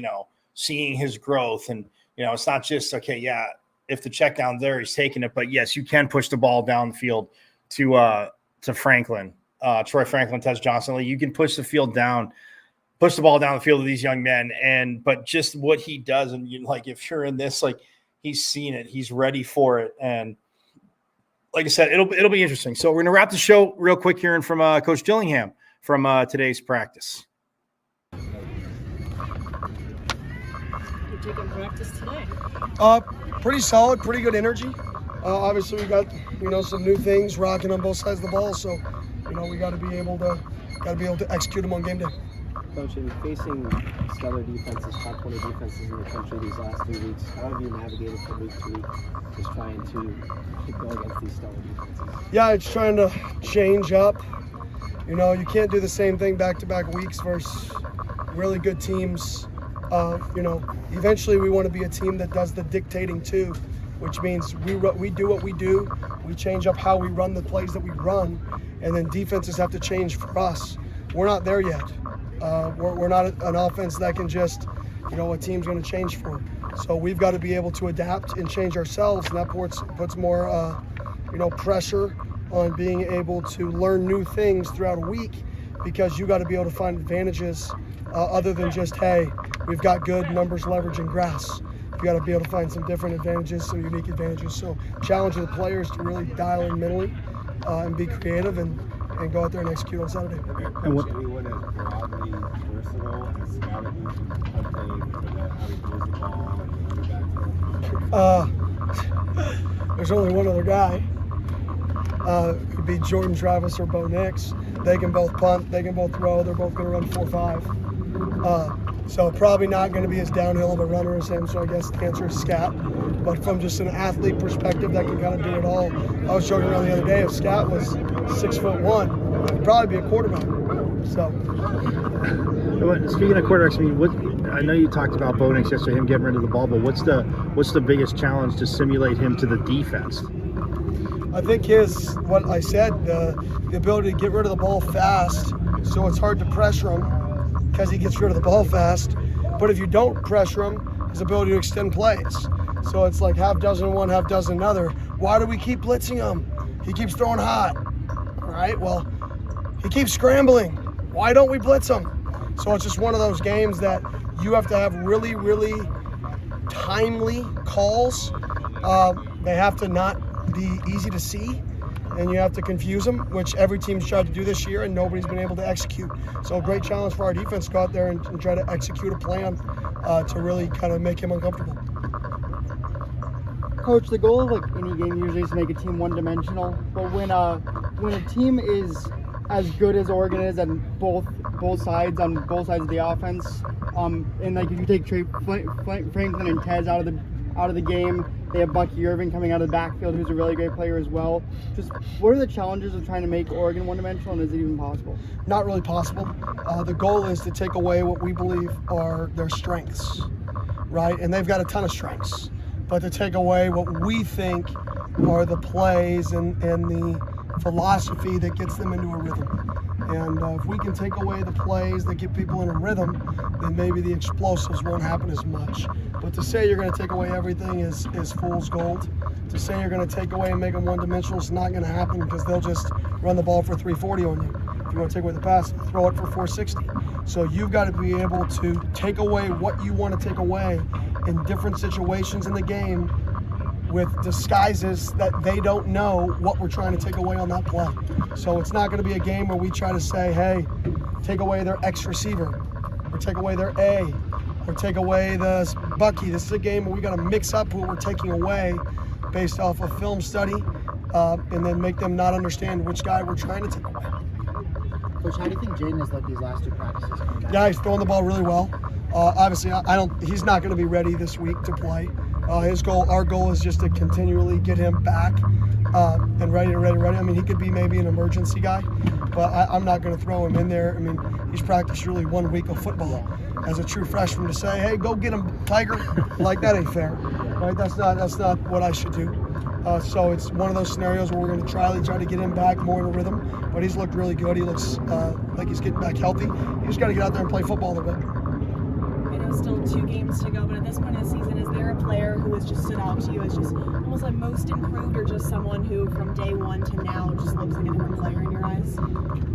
seeing his growth. And, it's not just, okay, yeah, if the check down there, he's taking it, but yes, you can push the ball down the field to Franklin, Troy Franklin, Tez Johnson. You can push the ball down the field of these young men. But just what he does, and if you're in this, he's seen it, he's ready for it. And like I said, it'll be interesting. So we're going to wrap the show real quick hearing from Coach Dillingham from today's practice. You're taking practice today. Pretty solid, pretty good energy. Obviously, we got some new things rocking on both sides of the ball, so we got to be able to execute them on game day. Coach, in facing stellar defenses, top 20 defenses in the country these last 3 weeks, how have you navigated from week to week, just trying to go against these stellar defenses? Yeah, it's trying to change up. You can't do the same thing back-to-back weeks versus really good teams. Eventually we want to be a team that does the dictating too, which means we do what we do, we change up how we run the plays that we run, and then defenses have to change for us. We're not there yet. We're not an offense that can just, a team's going to change for. So we've got to be able to adapt and change ourselves, and that puts more, pressure on being able to learn new things throughout a week, because you got to be able to find advantages other than just, hey, we've got good numbers, leverage, and grass. You got to be able to find some different advantages, some unique advantages. So challenging the players to really dial in mentally and be creative and go out there and execute on Saturday. And what anyone as broadly versatile as scouting punting for how he throws the ball and running back? There's only one other guy. It could be Jordan Travis or Bo Nix. They can both punt, they can both throw, they're both going to run 4.5. So probably not going to be as downhill of a runner as him, so I guess the answer is Scat. But from just an athlete perspective, that can kind of do it all. I was joking around the other day, if Scat was 6'1", he'd probably be a quarterback. So. Speaking of quarterbacks, I know you talked about Bo Nix yesterday, him getting rid of the ball, but what's the biggest challenge to simulate him to the defense? I think what I said, the ability to get rid of the ball fast, so it's hard to pressure him because he gets rid of the ball fast. But if you don't pressure him, his ability to extend plays. So it's like half dozen one, half dozen another. Why do we keep blitzing him? He keeps throwing hot. All right, well, he keeps scrambling. Why don't we blitz him? So it's just one of those games that you have to have really, really timely calls. They have to not be easy to see, and you have to confuse them, which every team's tried to do this year, and nobody's been able to execute. So a great challenge for our defense to go out there and try to execute a plan to really kind of make him uncomfortable. Coach, the goal of any game usually is to make a team one-dimensional, but when a team is as good as Oregon is on both sides of the offense, and if you take Franklin and Tez out of the game, they have Bucky Irving coming out of the backfield, who's a really great player as well. Just what are the challenges of trying to make Oregon one-dimensional, and is it even possible? Not really possible. The goal is to take away what we believe are their strengths, right? And they've got a ton of strengths, but to take away what we think are the plays and the philosophy that gets them into a rhythm. And if we can take away the plays that get people in a rhythm, then maybe the explosives won't happen as much. But to say you're going to take away everything is fool's gold. To say you're going to take away and make them one-dimensional is not going to happen, because they'll just run the ball for 340 on you. If you want to take away the pass, throw it for 460. So you've got to be able to take away what you want to take away in different situations in the game with disguises that they don't know what we're trying to take away on that play. So it's not going to be a game where we try to say, hey, take away their X receiver, or take away their A, or take away the Bucky. This is a game where we got to mix up what we're taking away based off of film study, and then make them not understand which guy we're trying to take away. Coach, how do you think Jaden has looked these last two practices? Yeah, he's throwing the ball really well. Obviously, he's not going to be ready this week to play. Our goal is just to continually get him back and ready. I mean, he could be maybe an emergency guy, but I'm not going to throw him in there. I mean, he's practiced really 1 week of football as a true freshman. To say, hey, go get him, Tiger, like that ain't fair, right? That's not what I should do. So it's one of those scenarios where we're going to try to get him back more in a rhythm. But he's looked really good. He looks like he's getting back healthy. You just got to get out there and play football a little bit. I know still 2 games to go, but at this point in the season, is there a player who has just stood out to you as just almost like most improved, or just someone who from day one to now just looks like a different player in your eyes?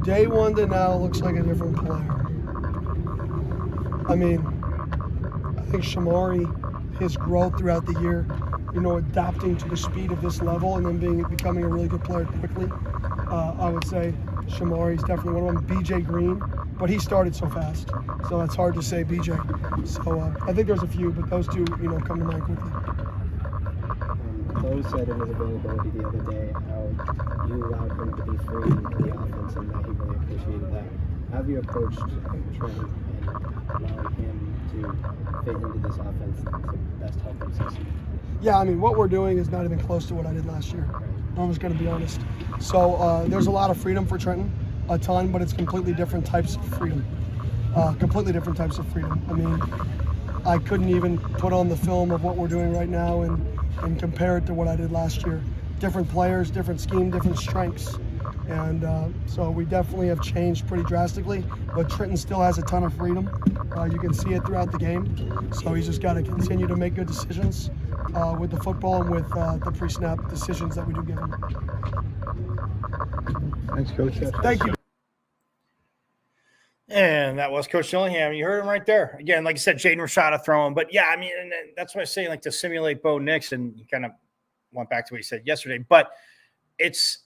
Day one to now looks like a different player. I mean, I think Shamari, his growth throughout the year, adapting to the speed of this level and then becoming a really good player quickly. I would say Shamari's definitely one of them. BJ Green, but he started so fast, so that's hard to say BJ. So I think there's a few, but those two, come to mind quickly. Bo said in his availability the other day how you allowed him to be free in the offense and that he really appreciated that. How have you approached Trent and allowing him to fit into this offense to best help him succeed? Yeah, I mean, what we're doing is not even close to what I did last year. I'm just going to be honest. So there's a lot of freedom for Trenton, a ton, but it's completely different types of freedom. Completely different types of freedom. I mean, I couldn't even put on the film of what we're doing right now and compare it to what I did last year. Different players, different scheme, different strengths. And so we definitely have changed pretty drastically, but Trenton still has a ton of freedom. You can see it throughout the game. So he's just got to continue to make good decisions with the football and with the pre-snap decisions that we do give him. Thanks, Coach. Thank you. And that was Coach Dillingham. You heard him right there. Again, like I said, Jaden Rashada throwing. But, yeah, I mean, and that's what I was saying, like to simulate Bo Nix, and you kind of went back to what he said yesterday. But it's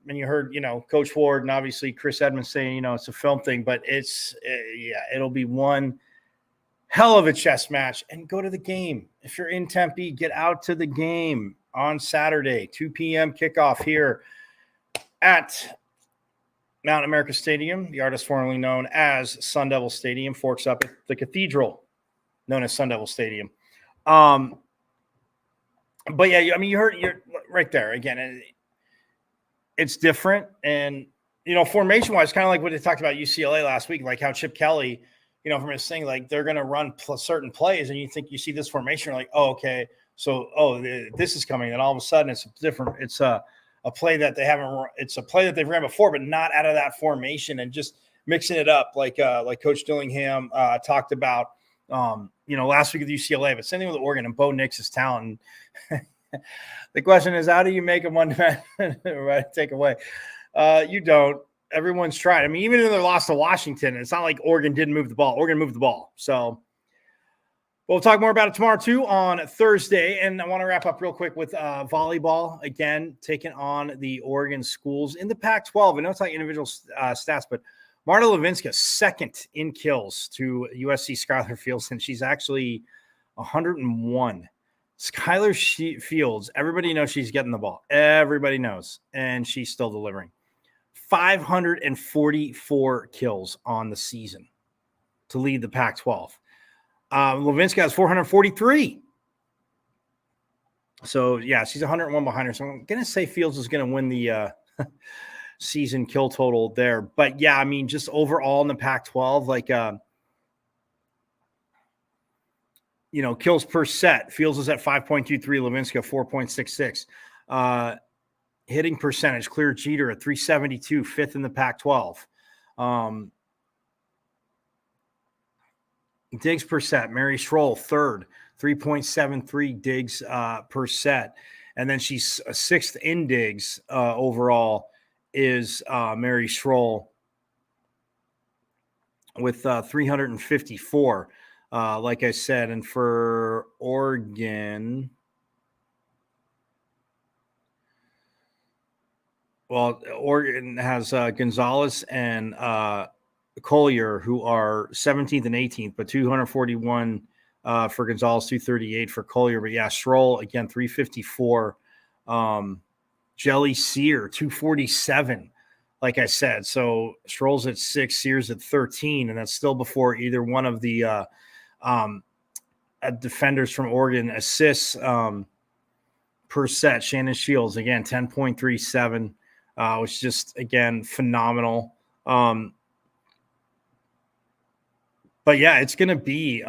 and you heard, Coach Ward and obviously Chris Edmonds saying, it's a film thing. But it'll be one hell of a chess match. And go to the game. If you're in Tempe, get out to the game on Saturday, 2 p.m. kickoff here at Mount America Stadium, the artist formerly known as Sun Devil Stadium, forks up at the cathedral known as Sun Devil Stadium. But yeah, I mean, you're right there again. It's different. And, formation wise, kind of like what they talked about UCLA last week, like how Chip Kelly, from his thing, like they're going to run certain plays and you think you see this formation, you're like, oh, okay. So, this is coming. And all of a sudden it's different. It's a play that it's a play that they've ran before, but not out of that formation, and just mixing it up like Coach Dillingham talked about, last week with UCLA, but same thing with Oregon and Bo Nix's talent. The question is, how do you make them right? Take away. You don't. Everyone's tried. I mean, even in their loss to Washington, it's not like Oregon didn't move the ball. Oregon moved the ball. So we'll talk more about it tomorrow, too, on Thursday. And I want to wrap up real quick with volleyball, again, taking on the Oregon schools in the Pac-12. I know it's not individual stats, but Marta Levinska, second in kills to USC Skylar Fields, and she's actually 101. Skylar Fields, everybody knows she's getting the ball. Everybody knows. And she's still delivering. 544 kills on the season to lead the Pac-12. Levinska has 443. So, yeah, she's 101 behind her. So I'm going to say Fields is going to win the season kill total there. But, yeah, I mean, just overall in the Pac-12, like, kills per set. Fields is at 5.23, Levinska 4.66. Hitting percentage, Clear Jeter at 372, fifth in the Pac-12. Digs per set, Mary Schroll, third, 3.73 digs per set. And then she's sixth in digs overall is Mary Schroll with 354, like I said. And for Oregon, well, Oregon has Gonzalez and Collier, who are 17th and 18th, but 241 for Gonzalez, 238 for Collier. But yeah, Schroll again 354. Jelly Sear 247. Like I said, so Schroll's at 6, Sears at 13, and that's still before either one of the defenders from Oregon assists per set. Shannon Shields again 10.37, which just again phenomenal. But yeah, it's going to be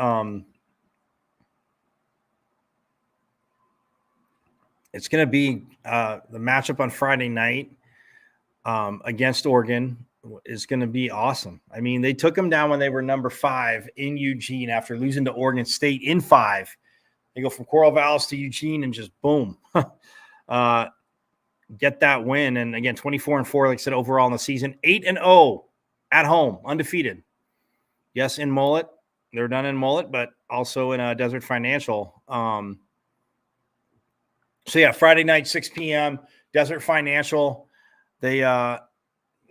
it's going to be the matchup on Friday night against Oregon is going to be awesome. I mean, they took them down when they were number 5 in Eugene after losing to Oregon State in 5. They go from Corvallis to Eugene and just boom, get that win. And again, 24-4, like I said, overall in the season, 8-0 at home, undefeated. Yes, in Mullet. They're done in Mullet, but also in Desert Financial. So yeah, Friday night, 6 p.m., Desert Financial. They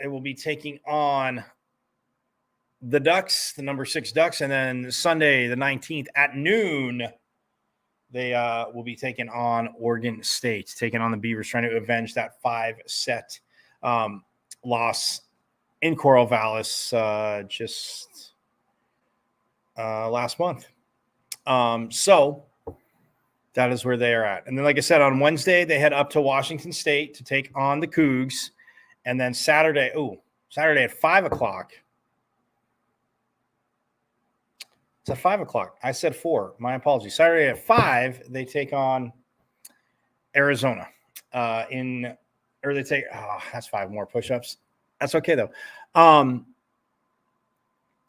will be taking on the Ducks, the number 6 Ducks, and then Sunday, the 19th at noon, they will be taking on Oregon State, taking on the Beavers, trying to avenge that 5-set loss in Corvallis just last month. So that is where they are at. And then, like I said, on Wednesday, they head up to Washington State to take on the Cougs. And then Saturday at 5 o'clock. It's at 5 o'clock. I said 4. My apologies. Saturday at 5, they take on Arizona. That's 5 more push-ups. That's okay, though.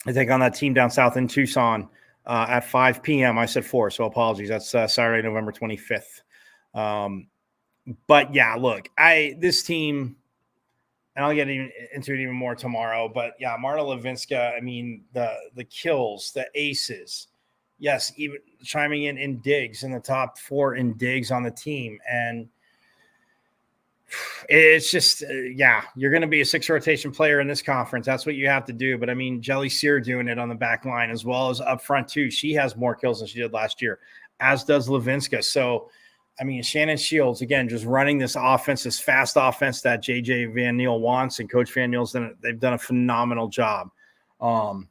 They take on that team down south in Tucson at 5 p.m. I said 4, so apologies. That's Saturday, November 25th. But, yeah, look, this team – and I'll get into it even more tomorrow. But, yeah, Marta Levinska, I mean, the kills, the aces. Yes, even chiming in digs in the top 4 in digs on the team. And it's just, you're going to be a 6 rotation player in this conference. That's what you have to do. But, I mean, Jelly Sear doing it on the back line as well as up front, too. She has more kills than she did last year, as does Levinska. So, I mean, Shannon Shields, again, just running this offense, this fast offense that J.J. Van Neel wants, and Coach Van Neel's they've done a phenomenal job. But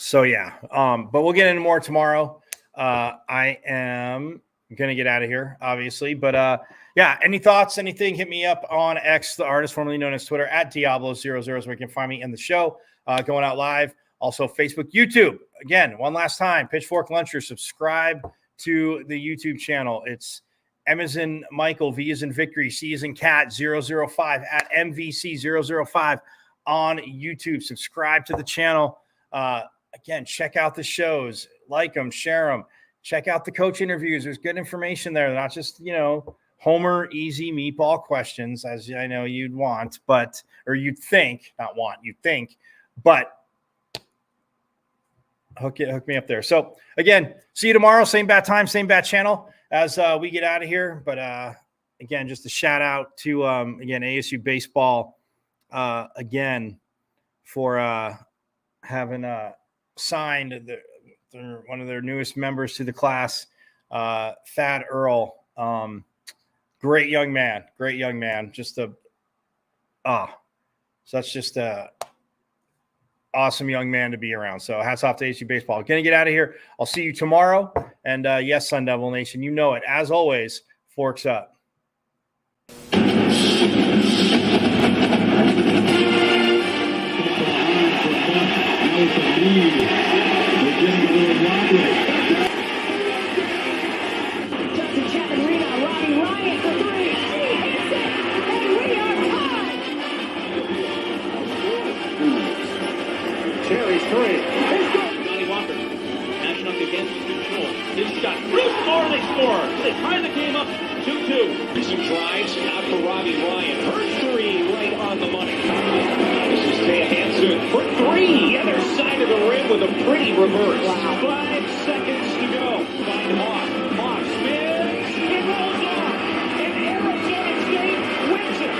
we'll get into more tomorrow. I am going to get out of here, obviously. But, any thoughts, anything, hit me up on X, the artist formerly known as Twitter, at Diablo00 is where you can find me in the show, going out live. Also, Facebook, YouTube. Again, one last time, Pitchfork Luncher. Subscribe to the YouTube channel. It's M as in Michael, V as in Victory, C as in Cat, 005 at MVC005 on YouTube. Subscribe to the channel. Again, check out the shows. Like them, share them. Check out the coach interviews. There's good information there. They're not just, Homer easy meatball questions, as I know you'd want, or you'd think, not want, you'd think, but hook me up there. So again, see you tomorrow. Same bat time, same bat channel as we get out of here. But again, just a shout out to again ASU baseball again for having signed one of their newest members to the class, Thad Earl. Great young man. Just such just a awesome young man to be around. So hats off to ASU baseball. Going to get out of here. I'll see you tomorrow. And yes, Sun Devil Nation, you know it. As always, forks up. Cherry's 3. Johnny Walker matching up against control. His shot. Bruce Moore, they score. They tie the game up 2-2. Recent drives out for Robbie Ryan. Her 3 right on the money. This is Taya Hansen for 3. Other side of the rim with a pretty reverse. Wow. 5 seconds to go. Find Hawk. Hawk spins. It rolls off. And Arizona State wins it.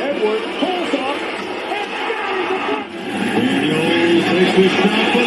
Edward pulls off. And buries the puck. Takes the shot.